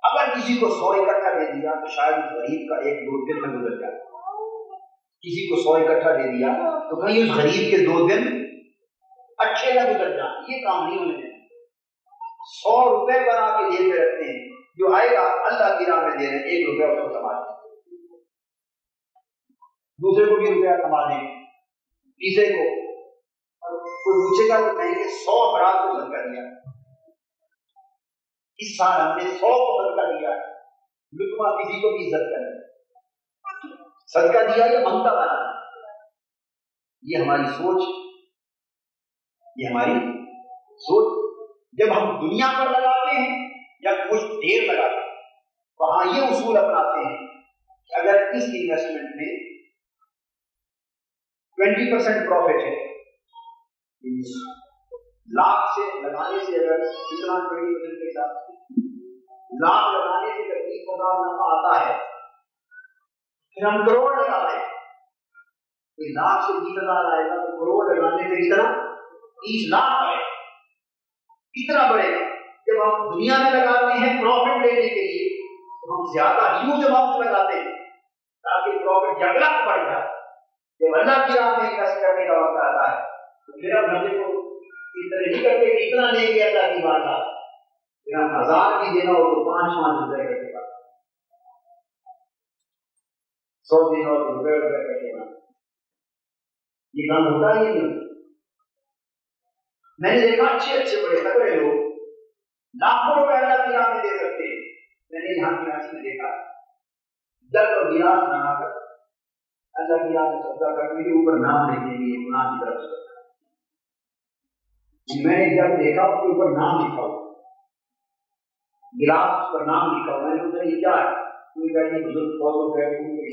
اگر کسی کو 100 اکٹھا دے دیا تو شاید اس غریب کا 1-2 دن میں گزر جائے. کسی کو 100 اکٹھا دے دیا تو کہیں اس غریب کے 2 دن اچھے نہ گزر جائیں. یہ کام نہیں ہونے دینا. 100 روپے بنا کے جیب میں رکھتے ہیں، جو آئے گا اللہ کی راہ میں دے رہے ہیں 1 روپیہ اس کو کما دیں، دوسرے کو بھی روپیہ کما دیں، تیسرے کو. کوئی پوچھے گا تو کہیں کہ 100 افراد کو صدقہ دیا، اس سال ہم نے 100 کو صدقہ دیا. لقمہ کسی کو بھی عزت کرے، صدقہ دیا یا منگتا بنا. یہ ہماری سوچ، یہ ہماری سوچ. جب ہم دنیا پر لگاتے ہیں یا کچھ دیر لگاتے ہیں، وہاں یہ اصول اپناتے ہیں کہ اگر اس انویسٹمنٹ میں 20% پروفٹ ہے، لاکھ سے لگانے سے اگر اتنا 20% کے ساتھ لاکھ لگانے سے اگر 30,000 نفع آتا ہے، پھر ہم کروڑ لگاتے ہیں. لاکھ سے 20,000 آئے گا تو کروڑ لگانے سے کتنا 30 لاکھ آئے گا، اتنا بڑھے گا. جب ہم دنیا میں لگاتے ہیں پروفٹ لینے کے لیے تو ہم زیادہ ہیوج اماؤنٹ لگاتے ہیں تاکہ پروفٹ جگہ بڑھ جائے. جب اللہ کی راہ میں انویسٹ کرنے کا وقت آتا ہے تو پھر ہم نفے کو اس طرح نہیں کرتے کہ اتنا لیں گے اللہ کی بات. پھر ہم 1000 بھی دینا ہو تو 5 روپے کر کے 100 دینا ہو تو روپے کر کے. یہ کام ہوتا ہی نہیں. میں نے دیکھا اچھے بڑے تگڑے لوگ لاکھوں روپے اللہ کی راہ میں دے سکتے ہیں. میں نے یہاں کراچی میں دیکھا جگ اور گلاس بنا کر اللہ کی راہ میں صدقہ کرنے کے اوپر نام لکھیں گے گناہ کی طرف سے. میں نے جب دیکھا اس کے اوپر نام لکھا ہوا، گلاس اس پر نام لکھا ہوا. میں نے پوچھا یہ کیا ہے؟ بزرگ فوتوں پہ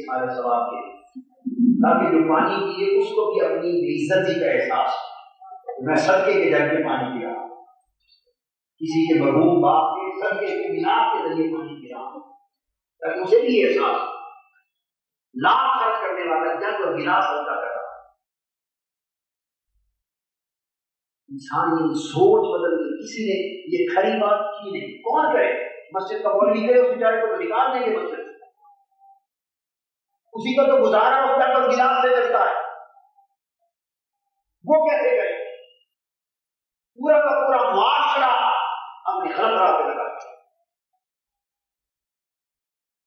سارے ثواب کے تاکہ جو پانی پیے اس کو بھی اپنی بےعزتی کا احساس. میں صدقے کے جگ میں پانی پی رہا ہوں، کسی کے مرحوم باپ کے صدقے کے مینار کے ذریعے پانی پی رہا ہوں تاکہ اسے بھی احساس. لاکھ خرچ کرنے والا جگ اور گلاس صدقہ کر رہا ہے. انسان کی سوچ بدل گئی. کسی نے یہ کھڑی بات کی نہیں. کون کرے؟ مسجد کا مولوی کرے، اس بیچارے کو تو نکال دیں گے مسجد سے. اسی کا تو گزارا اس جگ اور گلاس سے چلتا ہے. وہ کیسے کرے؟ پورا کا پورا معاشرہ اپنی غلط راہ پہ لگا.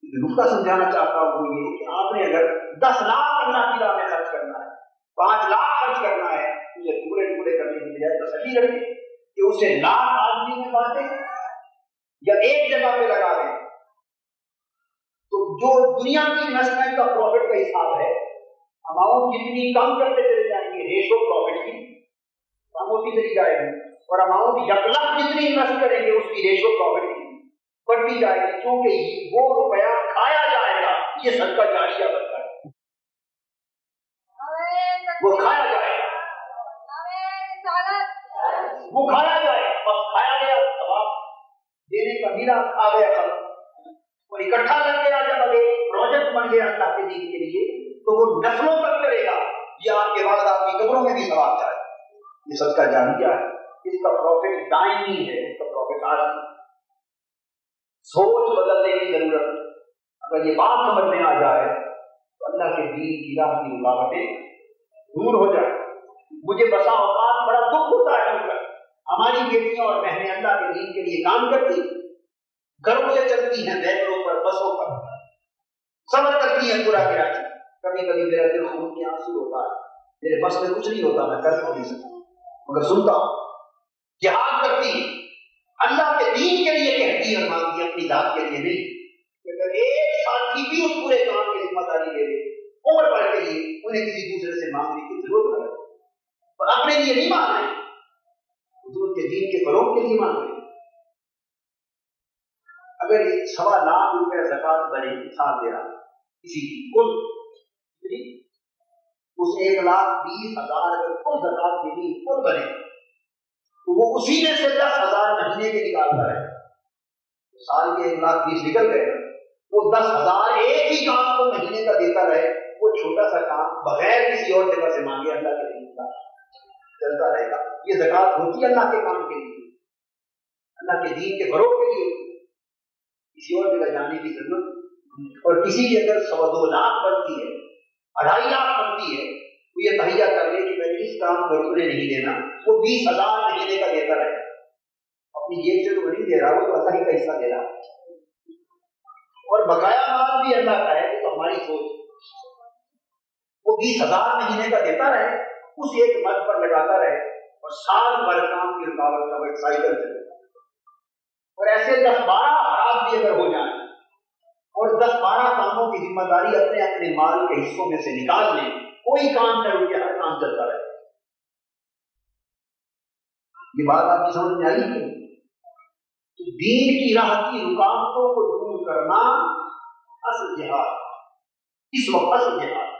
نقطہ سمجھانا چاہتا ہوں وہ یہ کہ نے اگر 10 لاکھ اللہ کی راہ میں خرچ کرنا ہے، 5 لاکھ خرچ کرنا ہے، اسے ٹکڑے ٹکڑے کرنے کی بجائے تو صحیح رکھے کہ اسے لاکھ آدمی میں بانٹے یا ایک جگہ پہ لگا دیں. تو جو دنیا کی انویسٹمنٹ کا پروفٹ کا حساب ہے، اماؤنٹ جتنی کم کرتے چلے جائیں گے ریشو پروفٹ کی کم ہوتی چلی جائے گی، اور اماؤنٹ یکلخ جتنی انویسٹ کریں گے اس کی ریشو پروفٹ کی بڑھتی جائے گی، کیونکہ وہ روپیہ کھایا جائے گا. یہ صدقہ جاریہ بنتا ہے، وہ کھایا جائے گا، وہ کھایا جائے گا، بس کھایا گیا ثواب دینے کا میرا کھا گیا ختم. اور اکٹھا کر کے جب اگر پروجیکٹ بن گیا اللہ کے دین کے لیے تو وہ نسلوں تک کرے گا. یہ آپ کے بعد آپ کی قبروں میں بھی ثواب جائے. یہ صدقہ جاریہ ہے، اس کا پروفٹ دائمی ہے، اس کا پروفٹ عارضی. سوچ بدلنے کی ضرورت ہے. اگر یہ بات سمجھ میں آ جائے تو اللہ کے دین کی راہ کی رکاوٹیں دور ہو جائے. مجھے بسا اوقات بڑا دکھ ہوتا ہے کیونکہ ہماری بیٹیاں اور بہنیں اللہ کے دین کے لیے کام کرتی، گھروں سے چلتی ہیں، ویگنوں پر، بسوں پر، صبر کرتی ہیں پورا کراچی. کبھی کبھی میرا دل خون کے آنسو ہوتا ہے، میرے بس میں کچھ نہیں ہوتا، میں کر نہیں سکتا، مگر سنتا ہوں. جہاد کرتی ہے، اللہ کے دین کے لیے کہتی ہے اور مانگتی ہے، اپنی ذات کے لیے نہیں. اگر ایک ساتھی بھی اس پورے کام کی ذمہ داری لے لے عمر بھر کے لیے، انہیں کسی دوسرے سے مانگنے کی ضرورت ہے، اور اپنے لیے نہیں مانگ رہے، حضور کے دین کے فروغ کے لیے مانگ رہے. اگر 1.25 لاکھ روپے زکات بنے انسان دے رہا کسی کی کل، اس 1,20,000 اگر کل زکات دینی کل بنے تو وہ اسی میں سے 10,000 مہینے کے نکالتا ہے. سال کے 1,20,000 نکل گئے، وہ 10,000 ایک ہی کام کو مہینے کا دیتا رہے. وہ چھوٹا سا کام بغیر کسی اور جگہ سے مانگے اللہ کے دین کا چلتا رہے گا. یہ زکات ہوتی ہے اللہ کے کام کے لیے، اللہ کے دین کے فروغ کے لیے، کسی اور جگہ جانے کی ضرورت. اور کسی کی اگر 1.25 لاکھ بنتی ہے، 2.5 لاکھ بنتی ہے، تو یہ تہیا کر لے کہ میں اس کام پر انہیں نہیں دینا، وہ 20,000 مہینے کا دیتا رہے. اپنی جیب سے تو نہیں دے رہا، وہ تو اللہ ہی کا حصہ دے رہا. اور بقایا مال بھی اللہ کا ہے، تو ہماری سوچ وہ 20,000 مہینے کا دیتا رہے، اس ایک مد پر لگاتا رہے، اور سال بھر کام کی رکاوٹ کا ایک سائیکل چلے. اور ایسے 10-12 افراد بھی اگر ہو جائیں اور 10-12 کاموں کی ذمہ داری اپنے اپنے مال کے حصوں میں سے نکال لیں، کوئی کام نہ رکے، ہر کام چلتا رہے. یہ بات آپ کی سمجھ میں آئی ہے؟ تو دین کی راہ کی رکاوٹوں کو دور کرنا اصل جہاد. اس وقت اصل جہاد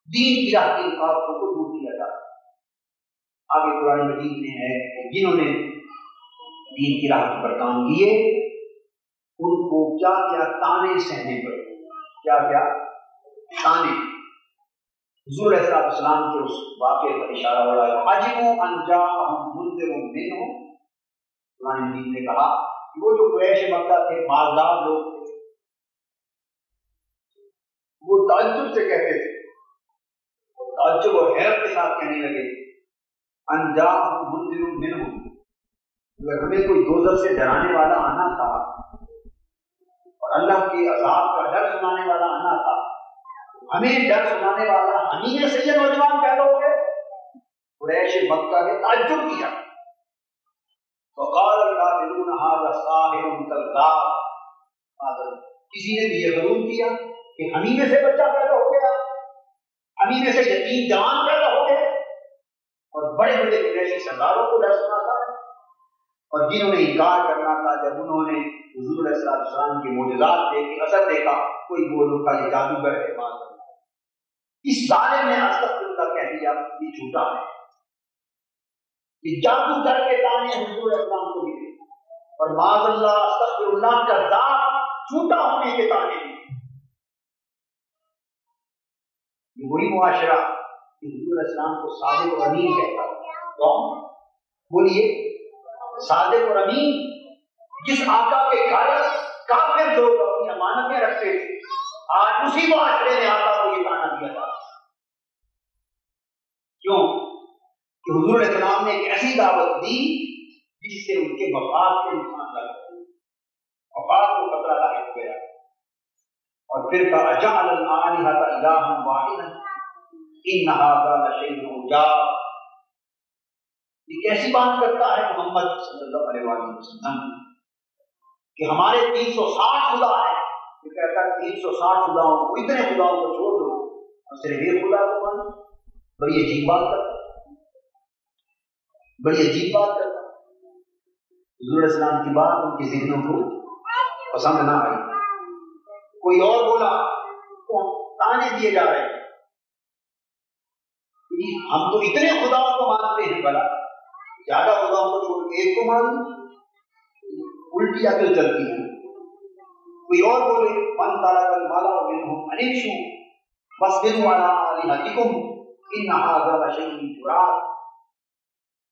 دین کی راہ کی رکاوٹوں کو دور کیا جاتا. آگے قرآن مجید میں ہے کہ جنہوں نے دین کی راہ پر کام کیے ان کو کیا کیا تانے سہنے پڑے، کیا کیا تانے. حضور علیہ السلام کے اس واقعے پر اشارہ ہو رہا ہے. عجبوا ان جاءهم منذر منهم، قرآن مجید نے کہا کہ وہ جو قریش مکہ تھے، مالدار لوگ تھے، وہ تعجب سے کہتے تھے، تعجب اور حیرت کے ساتھ کہنے لگے ان جاءهم منذر منهم، اگر ہمیں کوئی دوزخ سے ڈرانے والا آنا تھا اور اللہ کے عذاب کا ڈر سنانے والا آنا تھا، ہمیں ڈر سنانے والا ہمیں میں سے یہ نوجوان پیدا ہو گئے. قریش مکہ نے تعجب کیا. وقال الکافرون ھذا ساحر کذاب، کسی نے بھی یہ غرور کیا کہ ہمیں میں سے بچہ پیدا ہو گیا، ہمیں میں سے یتیم جوان پیدا ہو گئے. اور بڑے بڑے قریشی سرداروں کو ڈر سناتا ہے. اور جنہوں نے انکار کرنا تھا، جب انہوں نے حضور علیہ السلام کے معجزات دیکھے، اثر دیکھا، کوئی بول اٹھا یہ جادوگر ہے. اس ظالم نے استغفر اللہ کہہ دیا، یہ جھوٹا ہے. یہ جادوگر کے تانے حضور علیہ السلام کو ملے، اور معاذ اللہ استغفر اللہ کا ذات جھوٹا ہونے کے تانے. یہ وہی معاشرہ کہ حضور علیہ السلام کو صادق اور امین کہتا ہے. کون؟ بولیے، صادق اور امین. جس آقا کے گھر کافر لوگ اپنی امانتیں رکھتے تھے، آج اسی معاشرے میں آقا کو یہ تانا دیا جاتا. کیوں؟ کہ حضور علیہ السلام نے ایک ایسی دعوت دی جس سے ان کے مفاد کے نقصان لگ گئے، مفاد کو خطرہ لاحق ہو گیا. اور پھر کہا جعل الآلہۃ ان ھذا لشیء عجاب، یہ کیسی بات کرتا ہے محمد صلی اللہ علیہ وسلم کہ ہمارے 360 خدا ہیں، یہ کہتا ہے 360 خداؤں کو، اتنے خداؤں کو چھوڑ دو اور صرف ایک خدا کو مانو۔ بڑی عجیب بات کرتا ہے، بڑی عجیب بات کرتا ہے۔ حضور علیہ السلام کی بات ان کے ذہنوں کو پسند نہ آئی، کوئی اور بولا تو تانے دیے جا رہے ہیں، ہم تو اتنے خداؤں کو مانتے ہیں، بھلا زیادہ خداؤں کو چھوڑ کے ایک کو مان، الٹی عقل چلتی ہے۔ کوئی اور بولے من ترک الملأ منهم ان امشوا واصبروا على آلهتكم ان هذا لشيء يراد،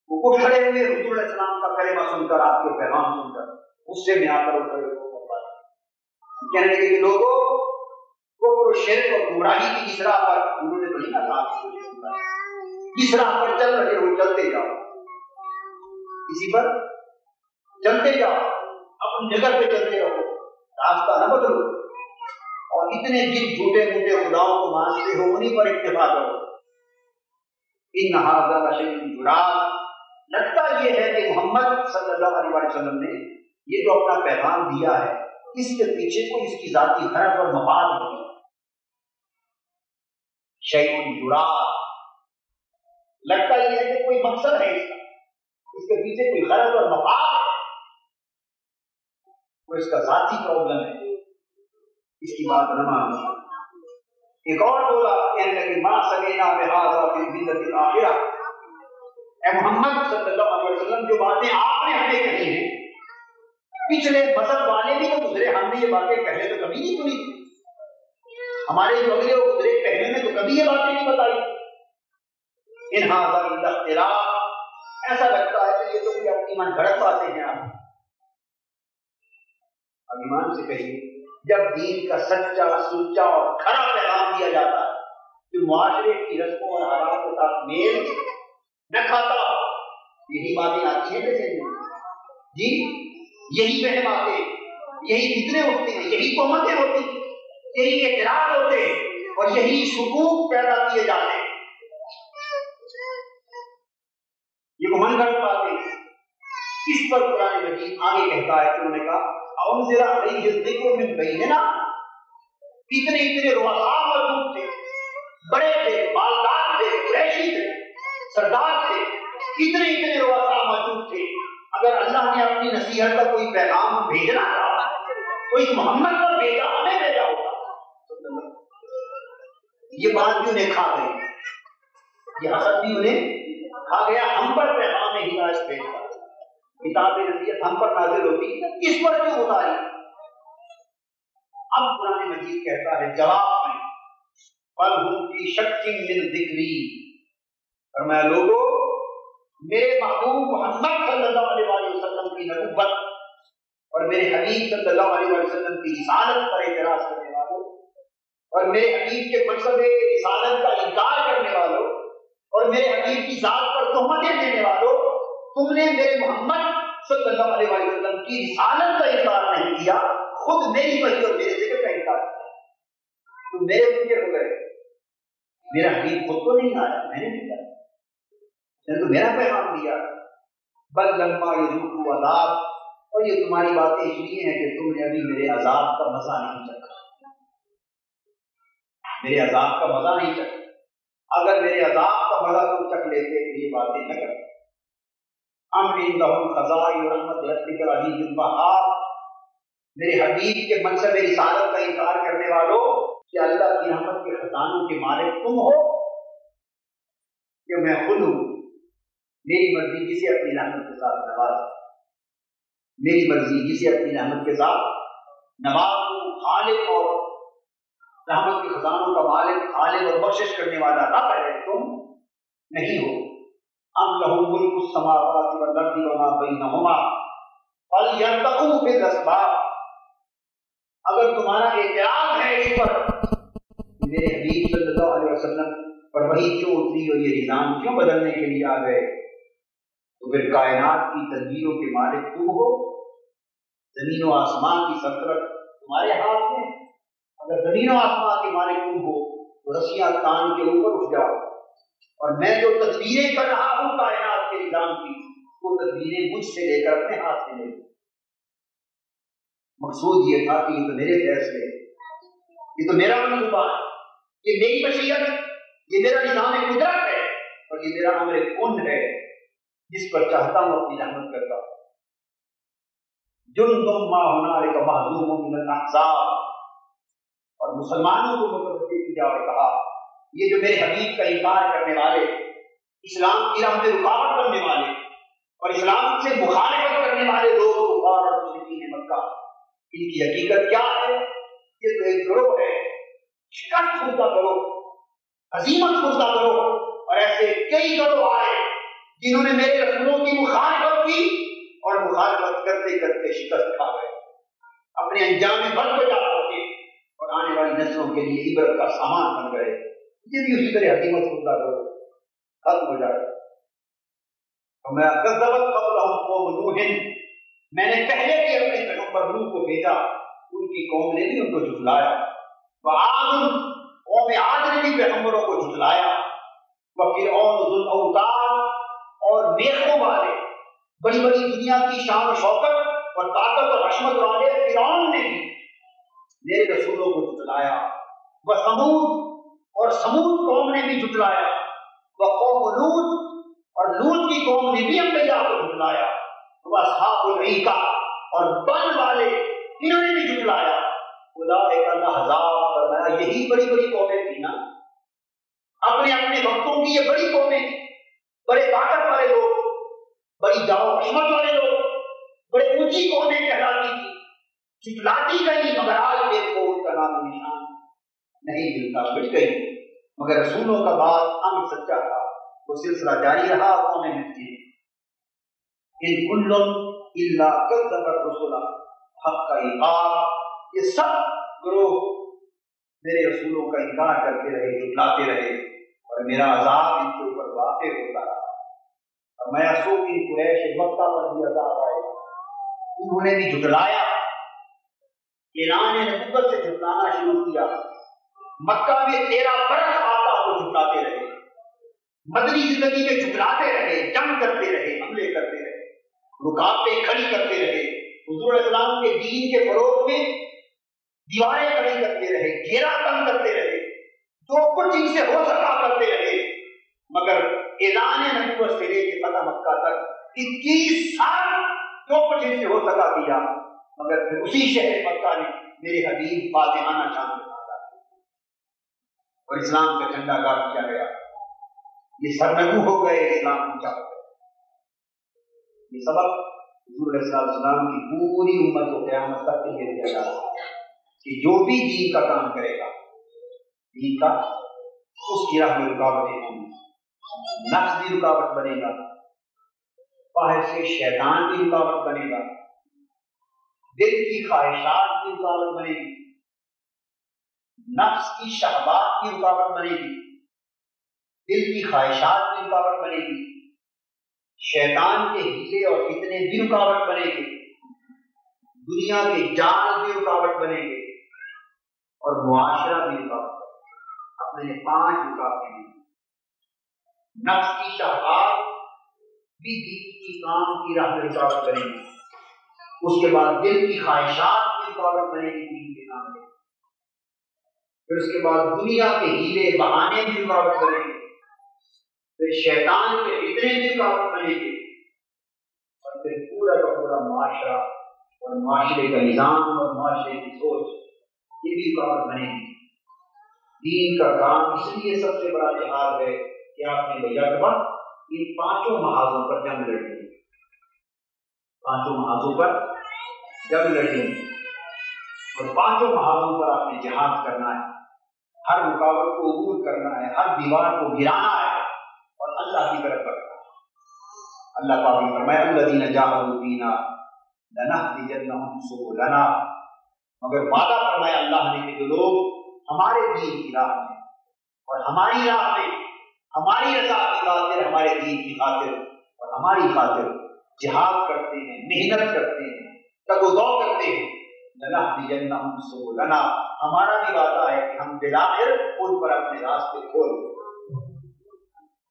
وہ اٹھ کھڑے ہوئے حضور علیہ السلام کا کلمہ سن کر، آپ کے پیغام سن کر، غصے میں آ کر کھڑے ہوئے کہنے لگے کہ لوگوں کفر و شرک اور گمراہی کی جس راہ پر انہوں نے بڑی نہ جس راہ پر چل رہے ہو چلتے جاؤ، اسی پر چلتے جاؤ، اپنی جگہ پہ چلتے رہو، راستہ نہ بدلو، اور اتنے جن جھوٹے موٹے خداؤں کو مانتے ہو انہیں پر اکتفا کرو۔ ان ھذا لشیء یراد، لگتا یہ ہے کہ محمد صلی اللہ علیہ وسلم نے یہ جو اپنا پیغام دیا ہے اس کے پیچھے کوئی اس کی ذاتی غرض اور مفاد نہیں، شیء یراد، لگتا یہ ہے کہ کوئی مقصد ہے اس کے پیچھے کوئی غرض اور مفاد ہے، وہ اس کا ذاتی پرابلم ہے، اس کی بات نہ مانو۔ ایک اور بولا، کہنے لگے ما سمعنا بہذا فی الملۃ الآخرہ، اے محمد صلی اللہ علیہ وسلم جو باتیں آپ نے ہمیں کہی ہیں، پچھلے مذہب والے بھی تو گزرے، ہم نے یہ باتیں پہلے تو کبھی نہیں سنی، ہمارے جو اگلے گزرے پہلے میں تو کبھی یہ باتیں نہیں بتائی۔ ان ھذا الا اختلاق، ایسا لگتا ہے کہ یہ تو کوئی اپنی من گھڑت باتیں ہیں۔ آپ اب ایمان سے کہیے، جب دین کا سچا سچا اور کھرا پیغام دیا جاتا ہے جو معاشرے کی رسموں اور حالات کے ساتھ میل نہ کھاتا، یہی باتیں آتی ہیں جیسے جی، یہی وہم آتے، یہی فتنے اٹھتے ہیں، یہی تہمتیں ہوتی، یہی اعتراض ہوتے اور یہی شکوک پیدا کیے جاتے ہیں، یہ من گھڑت باتیں۔ اس پر قرآن مجید آگے کہتا ہے کہ انہوں نے کہا انزل علیہ الذکر من بیننا، اتنے رؤساء موجود تھے، بڑے تھے، مالدار تھے، قریشی تھے، سردار تھے، اتنے رؤساء موجود تھے، اگر اللہ نے اپنی نصیحت کا کوئی پیغام بھیجنا تھا کوئی محمد پر بھیجا، ہمیں بھیجا ہوگا۔ یہ بات بھی انہیں کھا گئی، یہ حسد بھی انہیں کھا گیا، ہم پر پیغام ہدایت بھیجا، کتاب نصیحت ہم پر نازل ہوتی، اس پر کیوں اتاری؟ اب قرآن مجید کہتا ہے جواب میں بل ہم فی شک من ذکری، فرمایا لوگوں میرے محبوب محمد صلی اللہ علیہ وسلم کی نبوت اور میرے حبیب صلی اللہ علیہ وسلم کی رسالت پر اعتراض کرنے والوں اور میرے حبیب کے منصب رسالت کا انکار کرنے والوں اور میرے حبیب کی ذات پر تہمتیں دینے والوں، تم نے میرے محمد صلی اللہ علیہ وسلم کی رسالت کا انکار نہیں کیا، خود میری وحی اور میرے ذکر کا انکار کیا، تم میرے ذکر ہو گئے، میرا حبیب خود تو نہیں آیا، میں نے دیا، میں نے تو میرا پیغام دیا، بل لما یذوقوا عذاب، اور یہ تمہاری باتیں اس لیے ہیں کہ تم نے ابھی میرے عذاب کا مزہ نہیں چکھا، میرے عذاب کا مزہ نہیں چکھا، اگر میرے عذاب کا مزہ تم چکھ لیتے تو یہ باتیں نہ کرتے۔ ام عندهم خزائن رحمت ربک العزیز الوہاب، میرے حبیب کے منصب رسالت کا انکار کرنے والوں، کہ اللہ کی رحمت کے خزانوں کے مالک تم ہو کہ میں خود ہوں، میری مرضی جسے اپنی رحمت کے ساتھ نواز، میری مرضی جسے اپنی رحمت کے ساتھ نواز، خالق اور رحمت کے خزانوں کا مالک، خالق اور بخشش کرنے والا رب ہے، تم نہیں ہو۔ ام لہم ملک السماوات والارض وما بینہما فلیرتقوا بالاسباب، اگر تمہارا اعتراض ہے اس پر میرے حبیب صلی اللہ علیہ وسلم پر وحی کیوں اتری اور یہ نظام کیوں بدلنے کے لیے آ گئے، تو پھر کائنات کی تدبیروں کے مالک تم ہو، زمین و آسمان کی سلطنت تمہارے ہاتھ میں، اگر زمین و آسمان کے مالک تم ہو تو رسیاں تان کے اوپر اٹھ جاؤ، اور میں جو تدبیریں کر رہا ہوں کائنات کے نظام کی، وہ تدبیریں مجھ سے لے کر اپنے ہاتھ میں لے۔ مقصود یہ تھا کہ یہ تو میرے فیصلے، یہ تو میرا منصوبہ ہے، یہ میری مشیت، یہ میرا نظام قدرت ہے، اور یہ میرا امر کن ہے جس پر چاہتا ہوں اپنی رحمت کرتا ہوں۔ جندم ما ہنالک مہزوم من الاحزاب، اور مسلمانوں کو متوجہ کیا اور کہا یہ جو میرے حبیب کا انکار کرنے والے، اسلام کی راہ میں رکاوٹ بننے والے اور اسلام سے مخالفت کرنے والے لوگ کفار اور مشرکین مکہ، ان کی حقیقت کیا ہے؟ یہ تو ایک گروہ ہے، شکست خوردہ گروہ، ہزیمت خوردہ گروہ، اور ایسے کئی گروہ آئے جنہوں نے میرے رسولوں کی مخالفت کی اور مخالفت کرتے کرتے شکست کھا گئے، اپنے انجام بد کو جا پہنچے اور آنے والی نسلوں کے لیے عبرت کا سامان بن گئے۔ یہ بھی اسی طرح ہزیمت خوردہ گروہ ختم ہو جائے۔ میں کذبت قبلہم قوم نوح، میں نے پہلے بھی اپنے پیغمبر نوح کو بھیجا، ان کی قوم نے بھی ان کو جھٹلایا۔ وعاد، قوم عاد نے بھی پیغمبروں کو جھٹلایا۔ وفرعون ذو الاوتاد، اور میخوں والے، بڑی بڑی دنیا کی شان و شوکت اور طاقت اور حشمت والے فرعون نے بھی میرے رسولوں کو جھٹلایا۔ وثمود، اور سمود قوم نے بھی جھٹلایا۔ وقوم لوط، اور لوط کی قوم نے بھی انبیاء کو جھٹلایا۔ واصحاب الایکہ، اور بن والے، انہوں نے بھی جھٹلایا۔ اولئک الاحزاب، فرمایا یہی بڑی بڑی قومیں تھیں نا، اپنے اپنے وقتوں کی یہ بڑی قومیں تھیں، بڑے طاقت والے لوگ، بڑی جاؤ حشمت والے لوگ، بڑے اونچی قومیں کہلاتی تھی، جھٹلاتی گئی، مگر آج ایک کو ان کا نام و نشان نہیں ملتا، مٹ گئی۔ مگر رسولوں کا بات امر سچا تھا، وہ سلسلہ جاری رہا، قومیں ملتی ہیں۔ ان کل الا کذب الرسل حق عقاب، یہ سب گروہ میرے رسولوں کا انکار کرتے رہے، جھٹلاتے رہے، اور میرا عذاب ان کے اوپر واقع ہوتا رہا۔ اور میں سو کی قریش مکہ پر بھی عذاب آئے، انہوں نے بھی جھٹلایا، اعلان نبوت سے جھٹلانا شروع کیا۔ مکہ میں 13 برس آقا کو جھٹلاتے رہے، مدنی زندگی میں جھٹلاتے رہے، جنگ کرتے رہے، حملے کرتے رہے، رکاوٹیں کھڑی کرتے رہے، حضور علیہ السلام کے دین کے فروغ میں دیواریں کھڑی کرتے رہے، گھیرا تنگ کرتے رہے، جو کچھ ان سے ہو سکا کرتے رہے، مگر اعلان نبوت سے لے کے فتح مکہ تک 21 سال جو کچھ ان سے ہو سکا کیا، مگر پھر اسی شہر مکہ نے میرے حبیب فاتحانہ شان کے ساتھ اور اسلام کا جھنڈا گاڑ کیا گیا، یہ سرنگو ہو گئے، اسلام اونچا ہو گیا۔ یہ سبق حضور علیہ السلام کی پوری امت کو قیامت تک کے لیے دیا جا رہا ہے کہ جو بھی دین کا کام کرے گا، دین کا، اس کی راہ میں رکاوٹیں ہوں گی، نفس بھی رکاوٹ بنے گا، خواہش سے شیطان بھی رکاوٹ بنے گا، دل کی خواہشات بھی رکاوٹ بنے گی، نفس کی شہوات کی رکاوٹ بنے گی، دل کی خواہشات بھی رکاوٹ بنے گی، شیطان کے ہیلے اور فتنے بھی رکاوٹ بنے گے، دنیا کے جال بھی رکاوٹ بنے گے، اور معاشرہ بھی رکاوٹ بنے گا۔ اپنے 5 رکاوٹیں ہیں۔ نفس کی شہوات بھی دین کی کام کی راہ میں رکاوٹ بنے گی، اس کے بعد دل کی خواہشات بھی رکاوٹ بنے گی دین کے کام میں، پھر اس کے بعد دنیا کے ہیلے بہانے بھی رکاوٹ بنے گے، پھر شیطان کے فتنے بھی رکاوٹ بنے گے، اور پھر پورا کا پورا معاشرہ اور معاشرے کا نظام اور معاشرے کی سوچ یہ بھی رکاوٹ بنے گی۔ دین کا کام اس لیے سب سے بڑا جہاد ہے کہ آپ نے یکبا ان 5 محاذوں پر جنگ لڑنی ہے، 5 محاذوں پر جنگ لڑنی ہے، اور 5 محاذوں پر آپ نے جہاد کرنا ہے، ہر رکاوٹ کو عبور کرنا ہے، ہر دیوار کو گرانا ہے اور اللہ کی طرف بڑھنا ہے۔ اللہ پاک نے فرمایا الذین جاہدوا فینا لنہدینہم سبلنا، مگر وعدہ فرمایا اللہ نے کہ جو لوگ ہمارے دین کی راہ میں اور ہماری راہ میں ہماری رضا کی خاطر، ہمارے دین کی خاطر اور ہماری خاطر جہاد کرتے ہیں، محنت کرتے ہیں، تگ و دو کرتے ہیں، لنهدینہم سبلنا، ہمارا بھی وعدہ ہے کہ ہم بالآخر ان پر اپنے راستے کھول دیں۔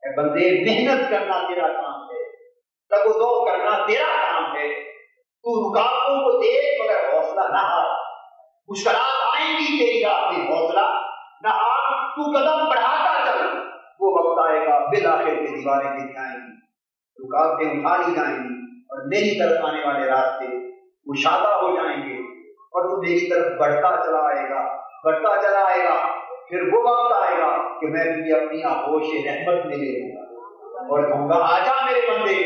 اے بندے، محنت کرنا تیرا کام ہے، تگ و دو کرنا تیرا کام ہے، تو رکاوٹوں کو دیکھ مگر حوصلہ نہ ہار، مشکلات آئیں گی تیری راہ میں، حوصلہ نہ ہار، تو قدم بڑھاتا چل، وہ وقت آئے گا بالآخر کے دیواریں گر جائیں گی، رکاوٹیں اٹھا لی جائیں گی اور میری طرف آنے والے راستے مشاہدہ ہو جائیں گے اور تو میری طرف بڑھتا چلا آئے گا، بڑھتا چلا آئے گا۔ پھر وہ وقت آئے گا کہ میں تجھے اپنی آغوش رحمت میں لے لوں گا اور کہوں گا آجا میرے بندے،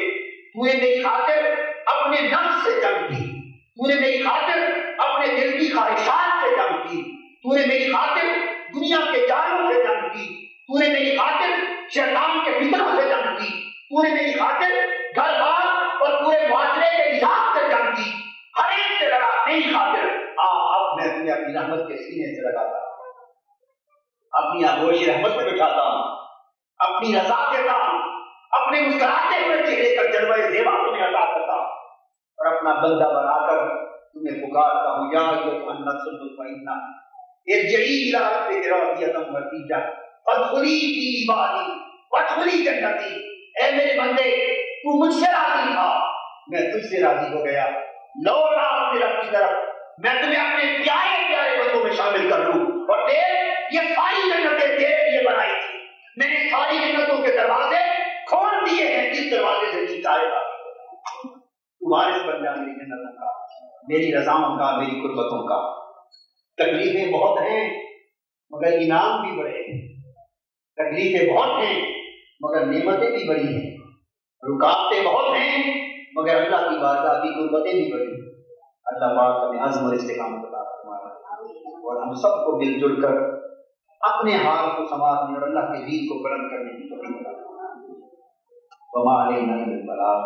تو نے میری خاطر اپنے نفس سے جنگ کی، تو نے میری خاطر اپنے دل کی خواہشات سے جنگ کی، تو نے میری خاطر دنیا کے جالوں سے جنگ کی، تو نے میری خاطر شیطان کے فتنوں سے جنگ کی، تو نے میری خاطر گھر بار اور پورے معاشرے کے حساب سے جنگ کی، ہر ایک سے لڑا میری خاطر، اب میں تمہیں اپنی رحمت کے سینے سے لگاتا ہوں، اپنی آغوش رحمت میں بٹھاتا ہوں، اپنی رضا دیتا ہوں، اپنے مسکراتے ہوئے چہرے کا جلوہ زیبا تمہیں عطا کرتا ہوں اور اپنا بندہ بنا کر تمہیں پکارتا ہوں، یا ایھا النفس المطمئنہ ارجعی الی ربک راضیۃ مرضیہ فادخلی فی عبادی وادخلی جنتی۔ اے میرے بندے، تو مجھ سے راضی تھا، میں تجھ سے راضی ہو گیا، لوٹ آ اپنے رب کی طرف، میں تمہیں اپنے پیارے پیارے بندوں میں شامل کر لوں، اور دیکھ یہ ساری جنتیں تیرے لیے بنائی تھی، میں نے ساری جنتوں کے دروازے کھول دیے ہیں، جس دروازے سے جی چاہے گا تو وارث بن جا میری جنتوں کا، میری رضاؤں کا، میری قربتوں کا۔ تکلیفیں بہت ہیں مگر انعام بھی بڑے ہیں، تکلیفیں بہت ہیں مگر نعمتیں بھی بڑی ہیں، رکاوٹیں بہت ہیں مگر اللہ کی بارگاہ کی قربتیں بھی بڑی ہیں۔ اللہ پاک ہمیں عزم اور استقامت عطا فرمائے اور ہم سب کو مل جل کر اپنے حال کو سنوارنے اور اللہ کے دین کو بلند کرنے کی توفیق عطا فرمائے۔ وما علینا الا البلاغ۔